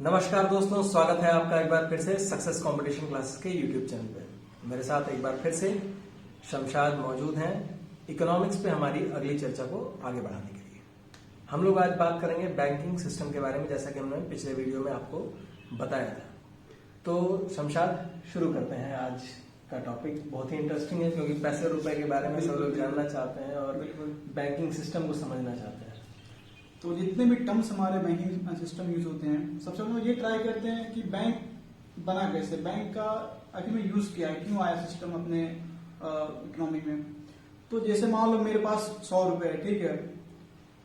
नमस्कार दोस्तों, स्वागत है आपका एक बार फिर से सक्सेस कंपटीशन क्लासेस के यूट्यूब चैनल पे। मेरे साथ एक बार फिर से शमशाद मौजूद हैं इकोनॉमिक्स पे हमारी अगली चर्चा को आगे बढ़ाने के लिए। हम लोग आज बात करेंगे बैंकिंग सिस्टम के बारे में, जैसा कि हमने पिछले वीडियो में आपको बताया था। तो शमशाद, शुरू करते हैं। आज का टॉपिक बहुत ही इंटरेस्टिंग है क्योंकि पैसे रुपए के बारे में सब लोग जानना चाहते हैं और बैंकिंग सिस्टम को समझना चाहते हैं। तो जितने भी टर्म्स हमारे बैंकिंग सिस्टम यूज होते हैं, सबसे पहले ये ट्राई करते हैं कि बैंक बना कैसे, बैंक का आखिर में यूज किया है, क्यों आया सिस्टम अपने इकोनॉमी में। तो जैसे मान लो मेरे पास 100 रुपए है, ठीक है,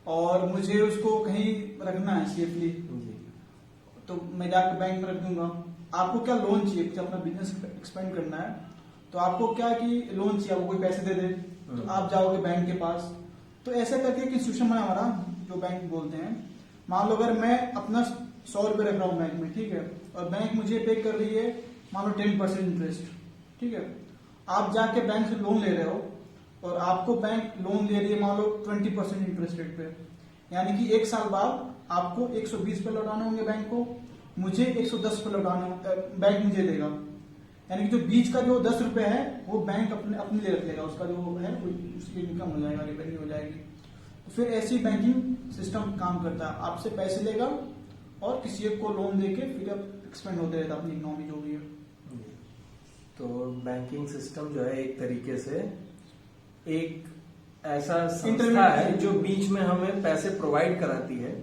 और मुझे उसको कहीं रखना है सेफली, तो मैं जाकर बैंक में रख दूंगा। आपको क्या लोन चाहिए, कुछ अपना बिजनेस एक्सपेंड करना है, तो आपको क्या कि लोन चाहिए, आपको कोई पैसे दे दे, तो आप जाओगे बैंक के पास। तो ऐसा करके एक इंस्टीट्यूशन बना हमारा, जो बैंक बोलते हैं। मान लो अगर मैं अपना 100 रुपए रख रहा हूँ बैंक में, ठीक है, और बैंक मुझे पे कर रही है मान लो 10% इंटरेस्ट, ठीक है। आप जाके बैंक से लोन ले रहे हो और आपको बैंक लोन दे रही है मान लो 20% इंटरेस्ट रेट पे, यानी कि 1 साल बाद आपको 120 पे लौटाने होंगे बैंक को, मुझे 110 पे लौटाने बैंक मुझे देगा। यानी कि जो बीच का जो 10 रुपए है वो बैंक अपने लिए रख लेगा, उसका जो है उसकी इनकम हो जाएगा, रेवेन्यू हो जाएगी। तो फिर ऐसी बैंकिंग सिस्टम काम करता है, आपसे पैसे लेगा और किसी एक को लोन देके फिर अब एक्सपेंड होते रहता है अपनी इकोनॉमी जो भी है। तो बैंकिंग सिस्टम जो है एक तरीके से एक ऐसा संस्था है जो बीच में हमें पैसे प्रोवाइड कराती है,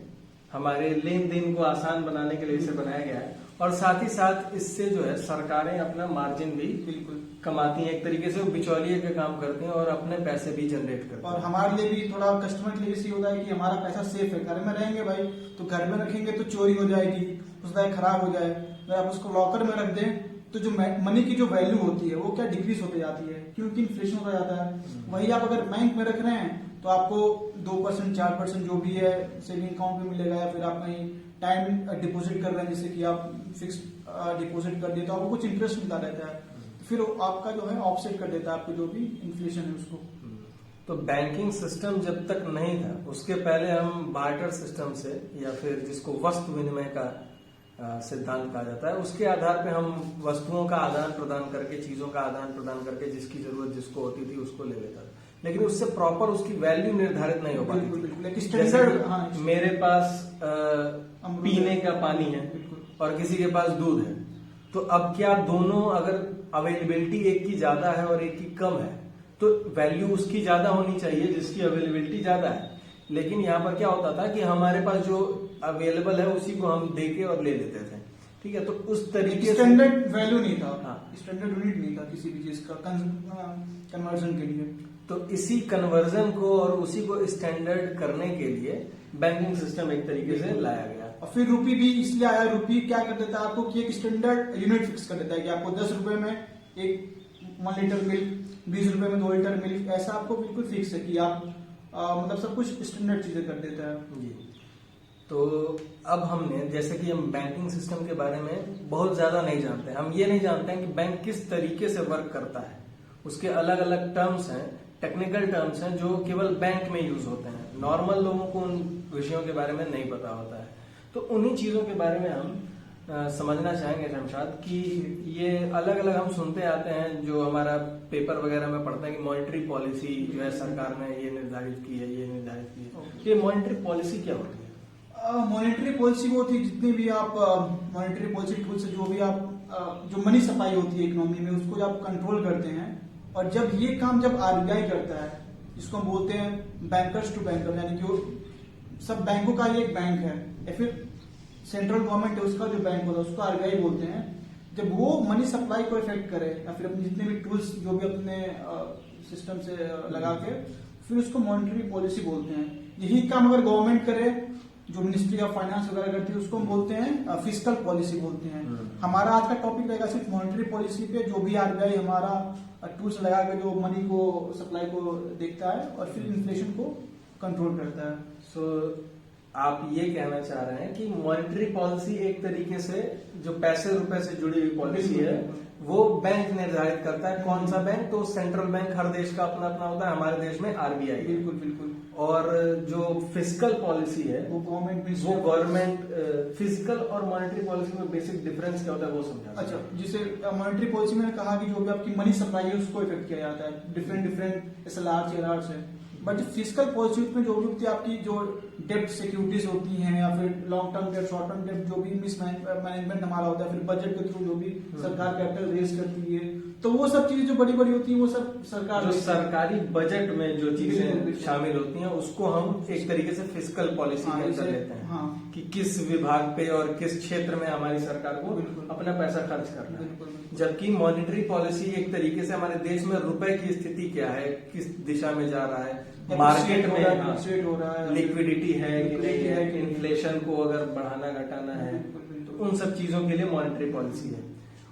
हमारे लेन देन को आसान बनाने के लिए इसे बनाया गया है। और साथ ही साथ इससे जो है सरकारें अपना मार्जिन भी बिल्कुल कमाती हैं, एक तरीके से वो बिचौलिए का काम करते हैं और अपने पैसे भी जनरेट करते हैं। और हमारे लिए भी थोड़ा कस्टमर के लिए इसी होता है कि हमारा पैसा सेफ है, घर में रहेंगे भाई, तो घर में रखेंगे तो चोरी हो जाएगी, उसका खराब हो जाए। अगर आप उसको लॉकर में रख दें तो जो मनी की जो वैल्यू होती है वो क्या डिक्रीज होती जाती है, क्योंकि इन्फ्लेशन होता जाता है। वही आप अगर बैंक में रख रहे हैं तो आपको 2% 4% जो भी है सेविंग अकाउंट में मिलेगा, या फिर आप कहीं टाइम डिपॉजिट कर रहे हैं, जैसे कि आप फिक्स डिपॉजिट कर दिए तो आपको कुछ इंटरेस्ट मिलता रहता है, तो फिर आपका जो है ऑफसेट कर देता है आपको जो भी इन्फ्लेशन है उसको। तो बैंकिंग सिस्टम जब तक नहीं था उसके पहले हम बार्टर सिस्टम से, या फिर जिसको वस्तु विनिमय का सिद्धांत कहा जाता है, उसके आधार पे हम वस्तुओं का आदान प्रदान करके, चीजों का आदान प्रदान करके जिसकी जरूरत जिसको होती थी उसको ले लेता था, लेकिन उससे प्रॉपर उसकी वैल्यू निर्धारित नहीं हो पाती थी। जैसे मेरे पास पीने का पानी है और किसी के पास दूध है, तो अब क्या दोनों अगर अवेलेबिलिटी एक की ज्यादा है और एक की कम है तो वैल्यू उसकी ज्यादा होनी चाहिए जिसकी अवेलेबिलिटी ज्यादा है। लेकिन यहाँ पर क्या होता था कि हमारे पास जो अवेलेबल है उसी को हम देके और ले लेते थे, ठीक है। तो उस तरीके से स्टैंडर्ड वैल्यू नहीं था, स्टैंडर्ड यूनिट नहीं था किसी भी चीज का कन्वर्जन के लिए। तो इसी कन्वर्जन को और उसी को स्टैंडर्ड करने के लिए बैंकिंग सिस्टम एक तरीके से लाया गया। और फिर रुपी भी इसलिए आया, रुपी क्या कर देता है आपको कि एक स्टैंडर्ड यूनिट फिक्स कर देता है कि आपको 10 रुपए में एक 1 लीटर मिल्क, 20 रुपए में 2 लीटर मिल्क, ऐसा आपको बिल्कुल फिक्स है कि आप मतलब सब कुछ स्टैंडर्ड चीजें कर देता है जी। तो अब हमने, जैसे कि हम बैंकिंग सिस्टम के बारे में बहुत ज्यादा नहीं जानते, हम ये नहीं जानते हैं कि बैंक किस तरीके से वर्क करता है, उसके अलग अलग टर्म्स हैं, टेक्निकल टर्म्स हैं जो केवल बैंक में यूज होते हैं, नॉर्मल लोगों को उन विषयों के बारे में नहीं पता होता है। तो उन्हीं चीजों के बारे में हम समझना चाहेंगे शमशाद, कि ये अलग अलग हम सुनते आते हैं, जो हमारा पेपर वगैरह में पढ़ते हैं कि मॉनेटरी पॉलिसी जो है सरकार ने ये निर्धारित की है, ये निर्धारित की है। ये मॉनेटरी पॉलिसी क्या होती है? मॉनेटरी पॉलिसी वो होती है, जितनी भी आप मॉनेटरी पॉलिसी टूल से जो भी आप जो मनी सप्लाई होती है इकोनॉमी में, उसको जब आप कंट्रोल करते हैं। और जब ये काम जब आरबीआई करता है, जिसको हम बोलते हैं बैंकर्स टू बैंकर, यानी कि सब बैंकों का ये एक बैंक है, या फिर सेंट्रल गवर्नमेंट है उसका जो बैंक होता है उसको आरबीआई बोलते हैं। जब वो मनी सप्लाई को इफेक्ट करे, या फिर अपने जितने भी टूल्स जो भी अपने सिस्टम से लगा के, फिर उसको मॉनेटरी पॉलिसी बोलते हैं। यही काम अगर गवर्नमेंट करे, जो मिनिस्ट्री ऑफ फाइनेंस वगैरह करती है, उसको हम बोलते हैं फिस्कल पॉलिसी बोलते हैं। हमारा आज का टॉपिक रहेगा सिर्फ मॉनेटरी पॉलिसी पे, जो भी आरबीआई हमारा टूल्स लगा के जो मनी को सप्लाई को देखता है और फिर इन्फ्लेशन को कंट्रोल करता है। सो आप ये कहना चाह रहे हैं कि मॉनेटरी पॉलिसी एक तरीके से जो पैसे रुपए से जुड़ी हुई पॉलिसी है वो बैंक निर्धारित करता है। कौन सा बैंक? तो सेंट्रल बैंक हर देश का अपना अपना होता है, हमारे देश में आरबीआई। बिल्कुल बिल्कुल। और जो फिजिकल पॉलिसी है वो गवर्नमेंट फिजिकल और मॉनेटरी पॉलिसी में बेसिक डिफरेंस क्या होता है वो समझा। अच्छा, जिसे मॉनेटरी पॉलिसी में कहा कि जो भी आपकी मनी सप्लाई है उसको इफेक्ट किया जाता है डिफरेंट एसएलआर सीएलआर से। बट फिजिकल पॉलिसी में जो भी होती है आपकी जो डेप्ट सिक्योरिटीज होती हैं या फिर लॉन्ग टर्म डेप्ट शॉर्ट टर्म डेप्ट जो भी मिस मैनेजमेंट हमारा होता है, फिर बजट के थ्रू जो भी सरकार कैपिटल रेज करती है, तो वो सब चीजें जो बड़ी बड़ी होती है वो सब सरकार जो सरकारी बजट में जो चीजें शामिल होती हैं उसको हम एक तरीके से फिजिकल पॉलिसी के अंदर लेते हैं। हाँ, कि किस विभाग पे और किस क्षेत्र में हमारी सरकार को अपना पैसा खर्च करना है। जबकि मॉनेटरी पॉलिसी एक तरीके से हमारे देश में रुपए की स्थिति क्या है, किस दिशा में जा रहा है, मार्केट में हो रहा है, लिक्विडिटी है कि नहीं है, इन्फ्लेशन को अगर बढ़ाना घटाना है, तो उन सब चीजों के लिए मॉनेटरी पॉलिसी है।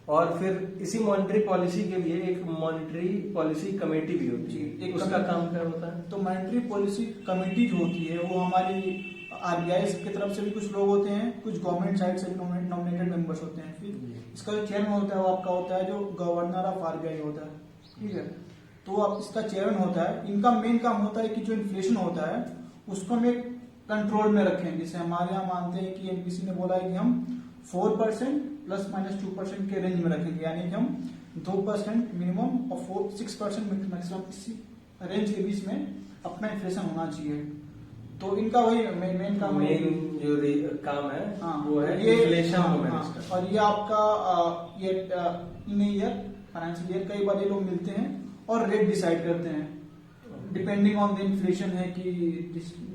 और फिर इसी मॉनेटरी पॉलिसी के लिए एक मॉनेटरी पॉलिसी कमेटी भी होती है, उसका काम क्या होता है? तो मॉनेटरी पॉलिसी कमेटी जो होती है वो हमारी आरबीआई की तरफ से भी कुछ लोग होते हैं, कुछ गवर्नमेंट साइड से भी नॉमिनेटेड मेंबर्स होते हैं। फिर इसका जो चेयरमैन होता है वो आपका होता है जो गवर्नर ऑफ आरबीआई होता है, ठीक है। तो आप इसका चेयरमैन होता है। इनका मेन काम होता है कि जो इन्फ्लेशन होता है उसको हम एक कंट्रोल में रखें। जैसे हमारे यहाँ मानते हैं कि एमपीसी ने बोला है कि हम 4% ±2% के रेंज में रखेंगे, यानी कि हम 2% मिनिमम और 6% मैक्सिमम, इसी रेंज के बीच में अपना इन्फ्लेशन होना चाहिए। तो इनका वही मेन काम जो काम है वो है ये इन्फ्लेशन को मैनेज करना। और ये आपका ये इन ईयर फाइनेंशियल ईयर कई बार ये लोग मिलते हैं और रेट डिसाइड करते हैं डिपेंडिंग ऑन द इन्फ्लेशन है कि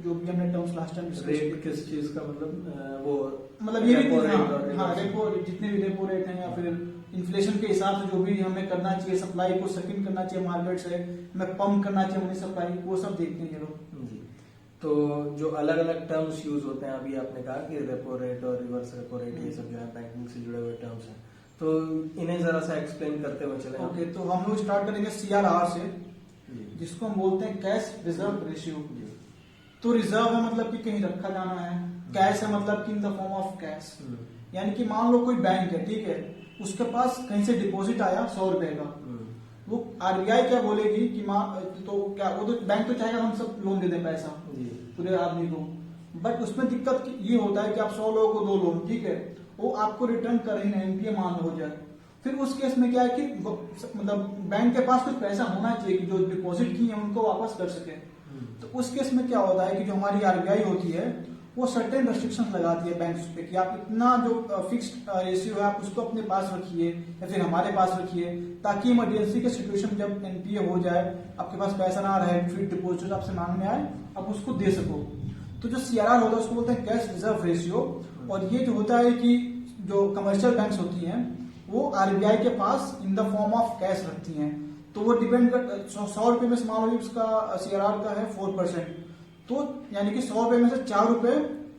जो भी हमने टर्म्स लास्ट टाइम रेट किस चीज का मतलब वो मतलब ये भी रेपो जितने भी रेपो रेट हैं या फिर इन्फ्लेशन के हिसाब से जो भी हमें करना चाहिए, सप्लाई को सकिंग करना चाहिए मार्केट से, हमें पंप करना चाहिए मनी सप्लाई, वो सब देखते हैं ये लोग। तो जो अलग अलग टर्म्स यूज होते हैं, अभी आपने कहा कि रेपो रेट और रिवर्स रेपो रेट, ये सब जो है बैंकिंग से जुड़े हुए टर्म्स हैं, तो इन्हें जरा सा एक्सप्लेन करते हुए चले। ओके, तो हम लोग स्टार्ट करेंगे सीआरआर से, जिसको हम बोलते हैं कैश रिजर्व रेशियो। तो रिजर्व है मतलब कि कहीं रखा जाना है, कैश है मतलब कि इन द फॉर्म ऑफ कैश, यानी कि मान लो कोई बैंक है, ठीक है, उसके पास कहीं से डिपॉजिट आया 100 रुपए का, वो आरबीआई क्या बोलेगी कि तो क्या वो तो बैंक तो चाहेगा हम सब लोन दे दें पैसा पूरे आदमी को, बट उसमें दिक्कत ये होता है कि आप 100 लोगों को 2 लोन, ठीक है, वो आपको रिटर्न कर ही नहीं, एनपीए मान हो जाए। फिर उस केस में क्या है कि मतलब बैंक के पास कुछ पैसा होना चाहिए कि जो डिपॉजिट किए हैं उनको वापस कर सके। तो उस केस में क्या होता है कि जो हमारी आरबीआई होती है वो सर्टेन रेस्ट्रिक्शंस लगाती है बैंक्स पे कि आप इतना जो फिक्स्ड रेशियो है आप उसको अपने पास रखिए या फिर हमारे पास रखिए, ताकि इमरजेंसी के सिचुएशन जब एनपीए हो जाए, आपके पास पैसा ना रहे, फिर डिपॉजिट आपसे मांगने आए, आप उसको दे सको। तो जो सीआरआर होता है उसको बोलते हैं कैश रिजर्व रेशियो। और ये जो होता है कि जो कमर्शियल बैंक्स होती हैं वो आरबीआई के पास in the form of cash रखती हैं। तो वो डिपेंड कर 100 रुपए में मान लो उसका सीआरआर का है 4%, तो यानी कि 100 रुपए में से 4 रुपए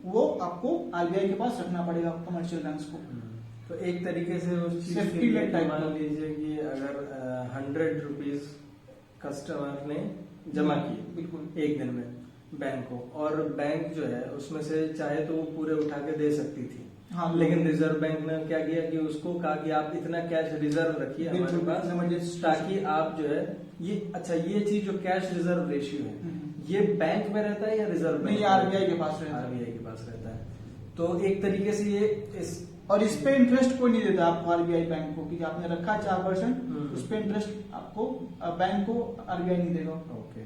वो आपको आरबीआई के पास रखना पड़ेगा कमर्शियल बैंक्स को। तो एक तरीके से उस चीज के लिए मान लीजिए कि अगर 100 रुपीज कस्टमर ने जमा किए बिल्कुल एक दिन में बैंक को, और बैंक जो है उसमें से चाहे तो वो पूरे उठा के दे सकती थी, हाँ, लेकिन रिजर्व बैंक ने क्या किया कि उसको कहा कि आप इतना कैश रिजर्व रखिए हमारे पास, ताकि आप जो है ये अच्छा ये चीज जो कैश रिजर्व रेशियो है ये बैंक में रहता है या रिजर्व बैंक? आरबीआई के पास रहता है। आरबीआई के पास रहता है। तो एक तरीके से ये इस पे इंटरेस्ट कोई नहीं देता आपको आरबीआई बैंक को, कि आपने रखा 4%, उस पे इंटरेस्ट आपको बैंक को आरबीआई नहीं देगा। ओके,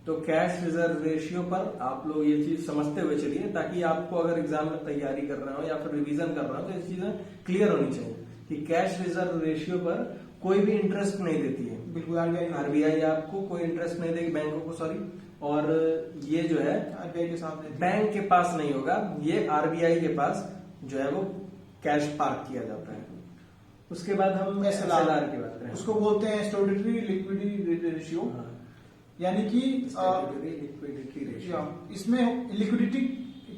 तो कैश रिजर्व रेशियो पर आप लोग ये चीज समझते हुए चलिए, ताकि आपको अगर एग्जाम में तैयारी कर रहा हो या फिर रिवीजन कर रहा हो तो ये चीजें क्लियर होनी चाहिए कि कैश रिजर्व रेशियो पर कोई भी इंटरेस्ट नहीं देती है। बिल्कुल, आरबीआई आपको कोई इंटरेस्ट नहीं देगी, बैंकों को, सॉरी, और ये जो है आरबीआई के साथ बैंक के पास नहीं होगा, ये आरबीआई के पास जो है वो कैश पार्क किया जाता है। उसके बाद हम एसएलआर की बात करें, उसको बोलते हैं स्टैट्यूटरी लिक्विडिटी रेशियो, यानी कि लिक्विडिटी रेशियो। इसमें लिक्विडिटी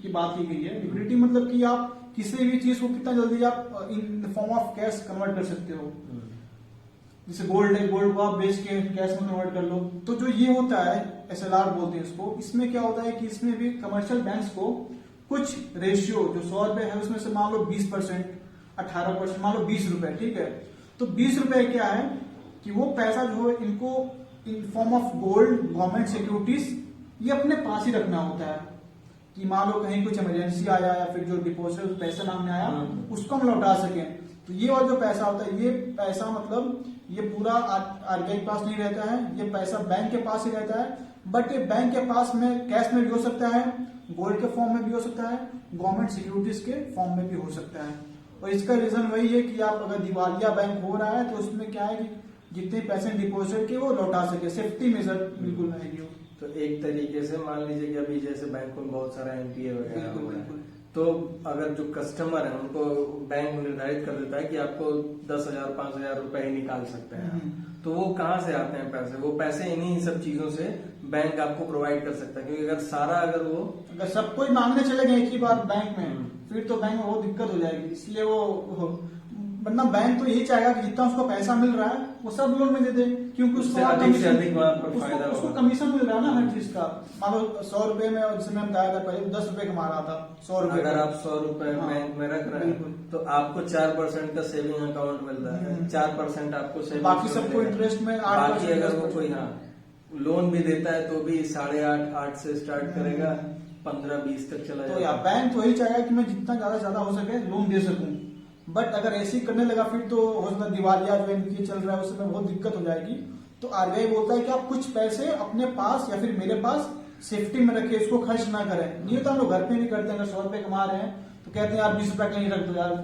की बात की गई है। लिक्विडिटी मतलब कि आप किसी भी चीज को कितना जल्दी आप in form of cash convert कर सकते हो। जैसे गोल्ड है, गोल्ड को आप बेच के कैश में कन्वर्ट कर लो। तो जो ये होता है एसएलआर बोलते हैं इसको, इसमें क्या होता है कि इसमें भी कमर्शियल बैंक्स को कुछ रेशियो जो 100 रुपए है उसमें से मान लो 20%, 18%, मान लो 20 रुपए, ठीक है। तो 20 रुपए क्या है कि वो पैसा जो है इनको in form of gold, government securities, ये अपने पास ही रखना होता है कि मान लो कहीं कुछ इमरजेंसी आया या फिर जो डिपॉजिट पैसा नाम में आया उसको हम लौटा सकें। तो ये और जो पैसा होता है, ये पैसा मतलब ये पूरा आरबीआई के पास नहीं रहता है, ये पैसा बैंक के पास ही रहता है। बट ये बैंक के पास में कैश में भी हो सकता है, गोल्ड के फॉर्म में भी हो सकता है, गवर्नमेंट सिक्योरिटीज के फॉर्म में भी हो सकता है। और इसका रीजन वही है कि आप अगर दिवालिया बैंक हो रहा है तो उसमें क्या है कि जितने पैसे डिपॉजिट के वो लौटा सके, सेफ्टी मेजर बिल्कुल रहेगी। तो एक तरीके से मान लीजिए कि अभी जैसे बैंकों में बहुत सारा एनपीए वगैरह हो रहा है, तो अगर जो कस्टमर है उनको बैंक निर्धारित कर देता है कि आपको 10,000 5,000 रुपए ही निकाल सकते हैं, तो वो कहाँ से आते हैं पैसे? वो पैसे इन्हीं सब चीजों से बैंक आपको प्रोवाइड कर सकता है, क्योंकि अगर वो सब कोई मांगने चले गए एक ही बार बैंक में, फिर तो बैंक में बहुत दिक्कत हो जाएगी। इसलिए वो वरना बैंक तो यही चाहेगा कि जितना उसको पैसा मिल रहा है वो सब लोन में दे दे, क्योंकि उसको अधिक से अधिक वहाँ पर फायदा उसको कमीशन मिल रहा है ना हर चीज का। मान लो 100 रुपए में, जैसे मैं बताया था पहले 10 रुपए कमा रहा था, 100 रुपए अगर आप 100 रुपए बैंक में रख रहे हैं तो आपको 4% का सेविंग अकाउंट मिल रहा है, 4% आपको सेविंग, बाकी सबको इंटरेस्ट में 8%। बाकी अगर वो कोई लोन भी देता है तो भी 8.5 से स्टार्ट करेगा, 15-20 तक चला तो जाएगा। बैंक तो वही चाहेगा कि मैं जितना ज्यादा हो सके लोन दे सकूं। बट अगर ऐसे ही करने लगा फिर तो हो सकता है दिवालिया जो एनपीए चल रहा है उसमें बहुत दिक्कत हो जाएगी। तो आरबीआई बोलता है कि आप कुछ पैसे अपने पास या फिर मेरे पास सेफ्टी में रखे, इसको खर्च ना करें। नहीं तो हम लोग घर पे भी करते हैं, अगर 100 रुपए कमा रहे हैं तो कहते हैं यार 20 रुपए कहीं रख दो यार,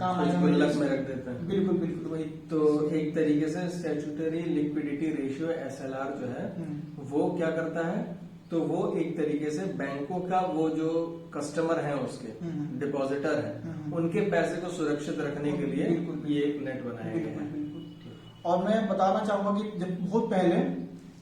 काम आएगा, गुल्लक में रख देते हैं। बिल्कुल बिल्कुल वही। तो एक तरीके से स्टैट्यूटरी लिक्विडिटी रेशियो एसएलआर जो है वो क्या करता है, तो वो एक तरीके से बैंकों का वो जो कस्टमर हैं उसके डिपॉजिटर हैं उनके पैसे को सुरक्षित रखने के लिए ये एक नेट बनाया गया है। और मैं बताना चाहूंगा कि जब बहुत पहले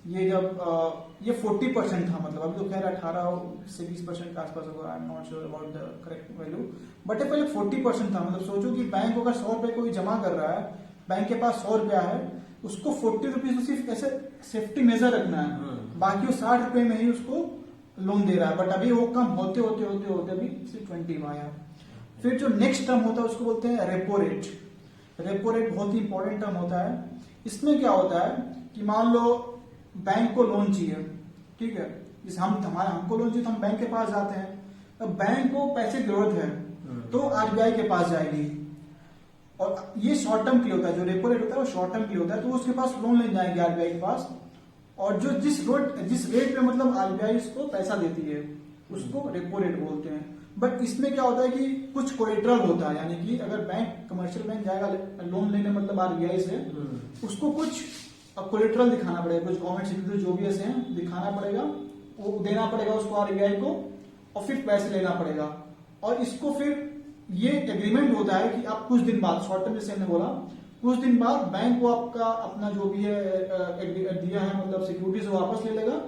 ये 40% था, मतलब अभी तो खैर 18 से 20% के आसपास होगा, I am not sure about the correct value, but ये पहले 40% था। मतलब सोचो कि बैंक अगर 100 रुपए कोई जमा कर रहा है, बैंक के पास 100 रुपया है, उसको 40 रुपीज सिर्फ ऐसे सेफ्टी मेजर रखना है, बाकी वो 60 रुपए में ही उसको लोन दे रहा है। बट अभी वो कम होते होते होते होते अभी सिर्फ 20 में आया। फिर जो नेक्स्ट टर्म होता है उसको बोलते हैं रेपो रेट। रेपो रेट बहुत ही इंपॉर्टेंट टर्म होता है। इसमें क्या होता है कि मान लो बैंक को लोन चाहिए, ठीक है, जैसे हमको लोन चाहिए तो हम बैंक के पास जाते हैं, तो बैंक को पैसे की जरूरत है तो आरबीआई के पास जाएगी। और ये शॉर्ट टर्म के लिए होता है, जो रेपो रेट होता है वो शॉर्ट टर्म के लिए होता है, तो उसके पास लोन ले जाएंगे आरबीआई के पास। और जो जिस रेट पे मतलब आरबीआई उसको पैसा देती है उसको रेपो रेट बोलते हैं। बट इसमें क्या होता है कि कुछ कोलेटरल होता है, यानी कि अगर बैंक कमर्शियल बैंक जाएगा लोन लेने मतलब आरबीआई से, उसको कुछ कोलेटरल दिखाना पड़ेगा, कुछ गवर्नमेंट सिक्योरिटी जो भी ऐसे हैं दिखाना पड़ेगा, वो देना पड़ेगा उसको आरबीआई को, और फिर पैसे लेना पड़ेगा। और इसको फिर ये एग्रीमेंट होता है कि आप कुछ दिन बाद, शॉर्ट टर्म जैसे हमने बोला, कुछ दिन बाद बैंक को आपका अपना जो भी है दिया है मतलब सिक्योरिटी से वापस ले लेगा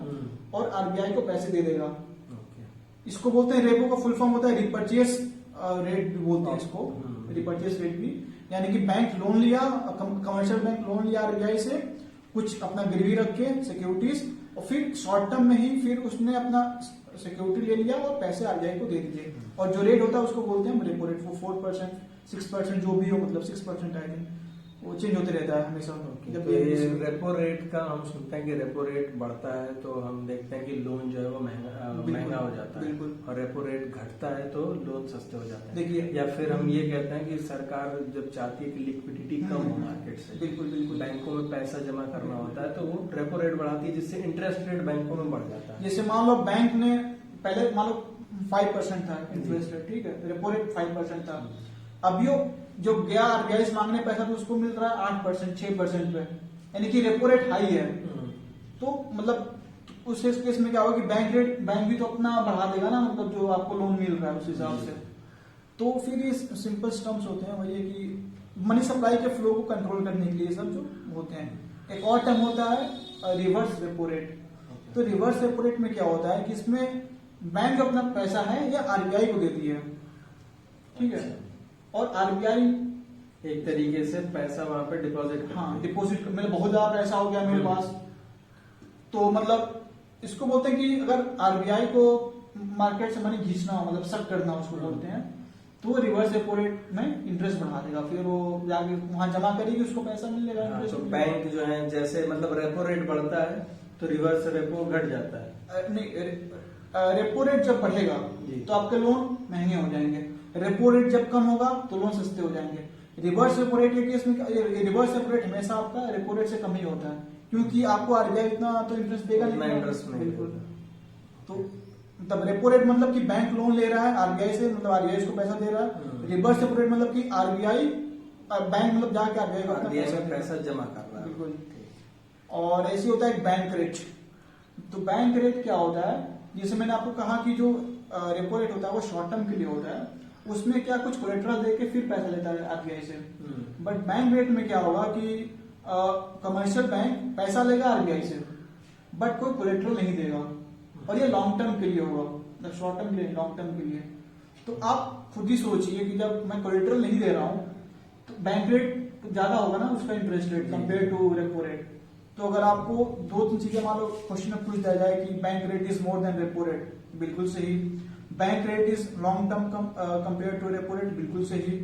और आरबीआई को पैसे दे देगा। इसको बोलते हैं, रेपो का फुल फॉर्म होता है रिपर्चेस रेट भी बोलते हैं इसको, रिपर्चेस रेट भी। यानी कि बैंक लोन लिया, कमर्शियल बैंक लोन लिया आरबीआई से, कुछ अपना गिरवी रख के सिक्योरिटीज, और फिर शॉर्ट टर्म में ही फिर उसने अपना सिक्योरिटी ले लिया और पैसे आरबीआई को दे दिए। और जो रेट होता है उसको बोलते हैं रेपो रेट। वो 4%, 6% जो भी हो, मतलब 6% आई थिंक वो चेंज होते रहता है हमेशा। जब ये रेपो रेट का हम सुनते हैं कि रेपो रेट बढ़ता है तो हम देखते हैं कि लोन जो है वो महंगा हो जाता है, और रेपो रेट घटता है तो लोन सस्ते हो जाते हैं। देखिए, या फिर हम ये कहते हैं कि सरकार जब चाहती है कि लिक्विडिटी कम हो मार्केट से, बिल्कुल बैंकों में पैसा जमा करना होता है, तो वो रेपो रेट बढ़ाती है, जिससे इंटरेस्ट रेट बैंकों में बढ़ जाता है। जैसे मान लो बैंक ने पहले मान लो 5% था इंटरेस्ट रेट, ठीक है, रेपो रेट 5% था। अब जो गया आरबीआई से मांगने पैसा तो उसको मिल रहा है 8%, 6% पे, यानी कि रेपो रेट हाई है। तो मतलब उस केस में क्या होगा कि बैंक भी तो अपना बढ़ा देगा ना, मतलब जो आपको लोन मिल रहा है उस हिसाब से। तो फिर ये सिंपल टर्म्स होते हैं, वही है कि मनी सप्लाई के फ्लो को कंट्रोल करने के लिए सब जो होते हैं। एक और टर्म होता है रिवर्स रेपो रेट। तो रिवर्स रेपो रेट में क्या होता है कि इसमें बैंक अपना पैसा है या आरबीआई को देती है, ठीक है, और आरबीआई एक तरीके से पैसा वहां पे डिपॉजिट, डिपॉजिट मतलब बहुत ज्यादा पैसा हो गया मेरे पास, तो मतलब इसको बोलते हैं कि अगर आरबीआई को मार्केट से मनी खींचना हो, मतलब सक करना उसको बोलते हैं, तो रिवर्स रेपो रेट में इंटरेस्ट बढ़ा देगा, फिर वो जाके वहां जमा करेगी, उसको पैसा मिलेगा। तो बैंक जो है जैसे मतलब रेपो रेट बढ़ता है तो रिवर्स रेपो घट जाता है। नहीं, रेपो रेट जब बढ़ेगा जी। तो आपके लोन महंगे हो जाएंगे, रेपो रेट जब कम होगा तो लोन सस्ते हो जाएंगे। रिवर्स रेपो रेट के केस में रिवर्स रेपो रेट हमेशा आपका रेपो रेट से कम ही होता है, क्योंकि आपको आरबीआई इतना तो इंटरेस्ट देगा नहीं, इंटरेस्ट में बिल्कुल। तो मतलब रेपो रेट मतलब कि बैंक लोन ले रहा है आरबीआई से, मतलब आरबीआई उसको पैसा दे रहा है। रिवर्स रेपो रेट मतलब कि आरबीआई बैंक मतलब जाके आरबीआई को अपना पैसा जमा कर रहा है, बिल्कुल। और ऐसे होता है बैंक रेट। तो बैंक रेट क्या होता है, जैसे मैंने आपको कहा कि जो रेपो रेट होता है वो शॉर्ट टर्म के लिए होता है, उसमें क्या कुछ कोलेटरल देके फिर पैसा लेता है आरबीआई से। बट बैंक रेट में क्या होगा कि कमर्शियल बैंक पैसा लेगा आरबीआई से, बट कोई कोलेटरल नहीं देगा, और ये लॉन्ग टर्म के लिए होगा, मतलब शॉर्ट टर्म के लिए, लॉन्ग टर्म के लिए। तो आप खुद ही सोचिए कि जब मैं कोलेटरल नहीं दे रहा हूं तो बैंक रेट ज्यादा होगा ना उसका interest rate compare to repo rate. तो अगर आपको दो तीन चीजें मान लो क्वेश्चन में पूछ दिया जाए कि bank rate is more than repo rate, बिल्कुल सही। Bank rate is long term compare to repo rate, बिल्कुल सही।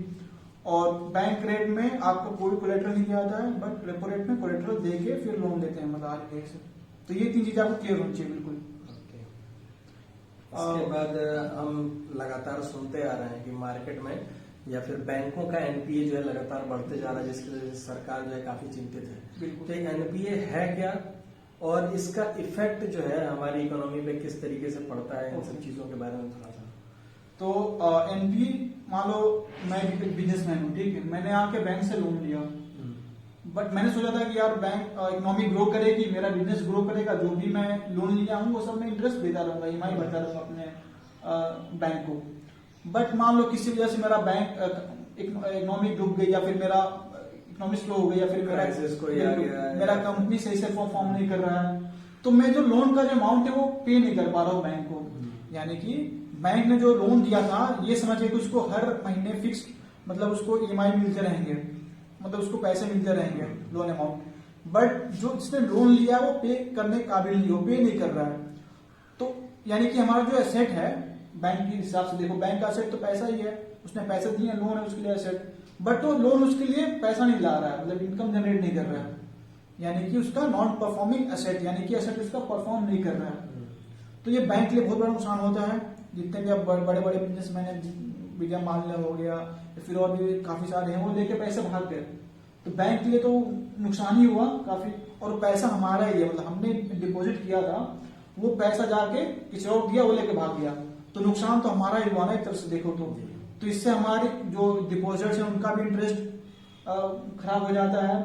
और बैंक रेट में आपको कोई कोलेटरल नहीं दिया जाता है, बट रेपो रेट में कोलेटरल देके फिर लोन देते हैं मतलब आरबीआई से। तो ये तीन चीजें आपको क्लियर होनी चाहिए, बिल्कुल। इसके बाद हम लगातार सुनते आ रहे हैं कि मार्केट में या फिर बैंकों का एनपीए जो है लगातार बढ़ते जा रहा है, जिसकी वजह से सरकार जो है काफी चिंतित है। तो एनपीए है क्या, और इसका इफेक्ट जो है हमारी इकोनॉमी पे किस तरीके से पड़ता है, इन सब चीजों के बारे में थोड़ा सा। तो एनपीए, मान लो मैं एक बिजनेसमैन हूँ, ठीक है, मैंने आके बैंक से लोन लिया, बट मैंने सोचा था कि यार बैंक इकोनॉमी ग्रो करेगी, मेरा बिजनेस ग्रो करेगा, जो भी मैं लोन लिया हूँ वो सब मैं इंटरेस्ट देता रहूंगा, ईएमआई भरता रहूंगा अपने बैंक को। बट मान लो किसी वजह से मेरा बैंक इकोनॉमी डूब गई, या फिर मेरा इकोनॉमी स्लो हो गई, या फिर मेरा कंपनी सही से परफॉर्म नहीं कर रहा है, तो मैं जो लोन का जो अमाउंट है वो पे नहीं कर पा रहा हूँ बैंक को। यानी कि बैंक ने जो लोन दिया था ये समझिए कि उसको हर महीने फिक्स, मतलब उसको ईएमआई मिलते रहेंगे, मतलब उसको पैसे मिलते रहेंगे लोन अमाउंट, बट जो जिसने लोन लिया वो पे करने काबिल नहीं हो, पे नहीं कर रहा है। तो यानी कि हमारा जो एसेट है बैंक के हिसाब से, देखो बैंक का एसेट तो पैसा ही है, उसने पैसे दिए, लोन है उसके लिए एसेट, बट वो लोन उसके लिए पैसा नहीं ला रहा है, मतलब इनकम जनरेट नहीं कर रहा है, यानी कि उसका नॉन परफॉर्मिंग एसेट, यानी कि एसेट उसका परफॉर्म नहीं कर रहा है। तो ये बैंक के लिए बहुत बड़ा नुकसान होता है। जितने भी अब बड़े बड़े बिजनेसमैन, विजय माल्या हो गया, फिर और भी काफी सारे हैं, वो लेके पैसे भाग गए, तो बैंक के लिए तो नुकसान ही हुआ काफी, और पैसा हमारा ही है, मतलब हमने डिपॉजिट किया था, वो पैसा जाके किसी और दिया, वो लेके भाग गया, तो नुकसान तो हमारा ही हुआ ना एक तरफ से देखो तो इससे हमारे जो डिपॉजिट्स है उनका भी इंटरेस्ट खराब हो जाता है,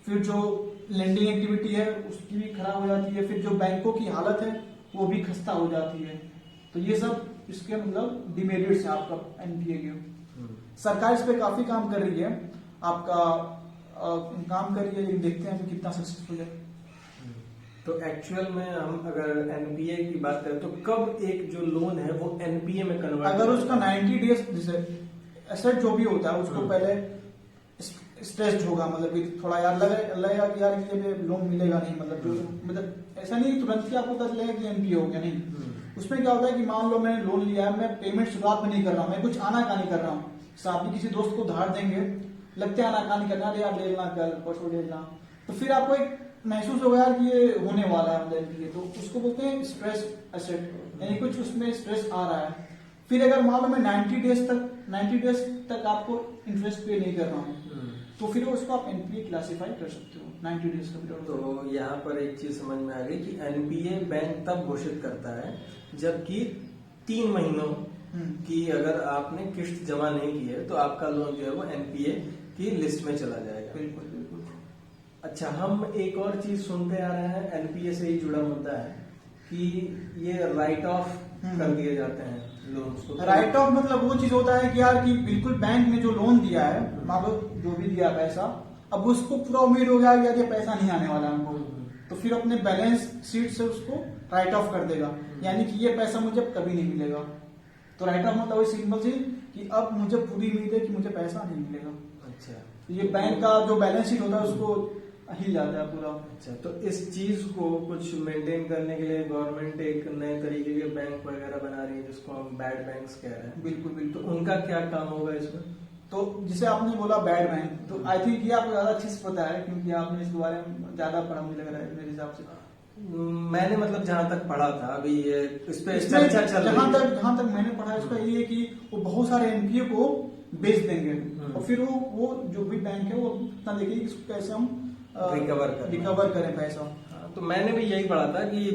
फिर जो लेंडिंग एक्टिविटी है उसकी भी खराब हो जाती है, फिर जो बैंकों की हालत है वो भी खस्ता हो जाती है। तो ये सब इसके मतलब डिमेरिट्स हैं आपका एनपीए के। सरकार इस पे काफी काम कर रही है, आपका काम कर रही है, लेकिन देखते हैं कि कितना सक्सेसफुल है। तो एक्चुअल में हम अगर एनपीए की बात करें तो कब एक जो लोन है वो एनपीए में कन्वर्ट, अगर उसका 90 डेज, जैसे एसेट जो भी होता है उसको पहले स्ट्रेस्ड होगा, मतलब कि थोड़ा यार लगेगा कि यार ये लोन मिलेगा नहीं, मतलब ऐसा नहीं तुरंत ही आपको पता चलेगा कि एनपीए हो गया, नहीं। उसमें क्या होता है कि मान लो मैंने लोन लिया है, मैं पेमेंट शुरुआत में नहीं कर रहा हूँ, मैं कुछ आनाकानी कर रहा हूँ, आप भी किसी दोस्त को धार देंगे, लगते हैं आनाकानी करना, अरे यार ले लेना कल परसों ले लेना, तो फिर आपको एक महसूस होगा यार कि ये होने वाला है मतलब, तो उसको बोलते हैं स्ट्रेस एसेट, यानी कुछ उसमें स्ट्रेस आ रहा है। फिर अगर मान लो मैं 90 डेज तक आपको इंटरेस्ट पे नहीं कर रहा हूँ, तो फिर उसको आप एनपीए क्लासिफाई कर सकते हो 90 डेज का पीरियड। तो यहाँ पर एक चीज समझ में आ गई कि एनपीए बैंक तब घोषित करता है जबकि 3 महीनों की अगर आपने किस्त जमा नहीं की है तो आपका लोन जो है वो एनपीए की लिस्ट में चला जाएगा। बिल्कुल बिल्कुल। अच्छा, हम एक और चीज सुनते आ रहे हैं, एनपीए से ही जुड़ा मुद्दा है कि ये राइट ऑफ कर दिए जाते हैं लोन को। राइट ऑफ मतलब वो चीज होता है कि यार कि बिल्कुल बैंक ने जो लोन दिया है, मान लो जो भी दिया पैसा, अब उसको पूरा उम्मीद हो गया कि यार ये पैसा नहीं आने वाला हमको, तो फिर अपने बैलेंस शीट से उसको राइट ऑफ कर देगा, यानी कि ये पैसा मुझे कभी नहीं मिलेगा। तो राइट ऑफ मतलब वही सिंपल सी कि अब मुझे पूरी उम्मीद है कि मुझे पैसा नहीं मिलेगा। अच्छा, ये बैंक का जो बैलेंस शीट होता है उसको हिल जाता है पूरा। अच्छा, तो इस चीज को कुछ मेंटेन करने के लिए गवर्नमेंट एक नए तरीके के बैंक वगैरह बना रही है जिसको हम बैड बैंक्स कह रहे हैं। बिल्कुल तो बिल्कुल। उनका क्या काम होगा इसमें? तो जिसे आपने बोला बैड बैंक, तो आई थिंक ये आपको ज्यादा अच्छे से पता है क्योंकि आपने इसके बारे में ज्यादा पढ़ा, मुझे लग रहा है मेरे हिसाब से। मैंने मतलब जहां तक पढ़ा था, अभी ये इस पे इसमें चर्चा चल रही है। जहां तक मैंने पढ़ा है इसका ये है कि वो बहुत सारे एनपीए को बेच देंगे और फिर वो जो भी बैंक है वो इतना देखेगी कि इसको कैसे हम रिकवर करें पैसा। तो मैंने भी यही पढ़ा था कि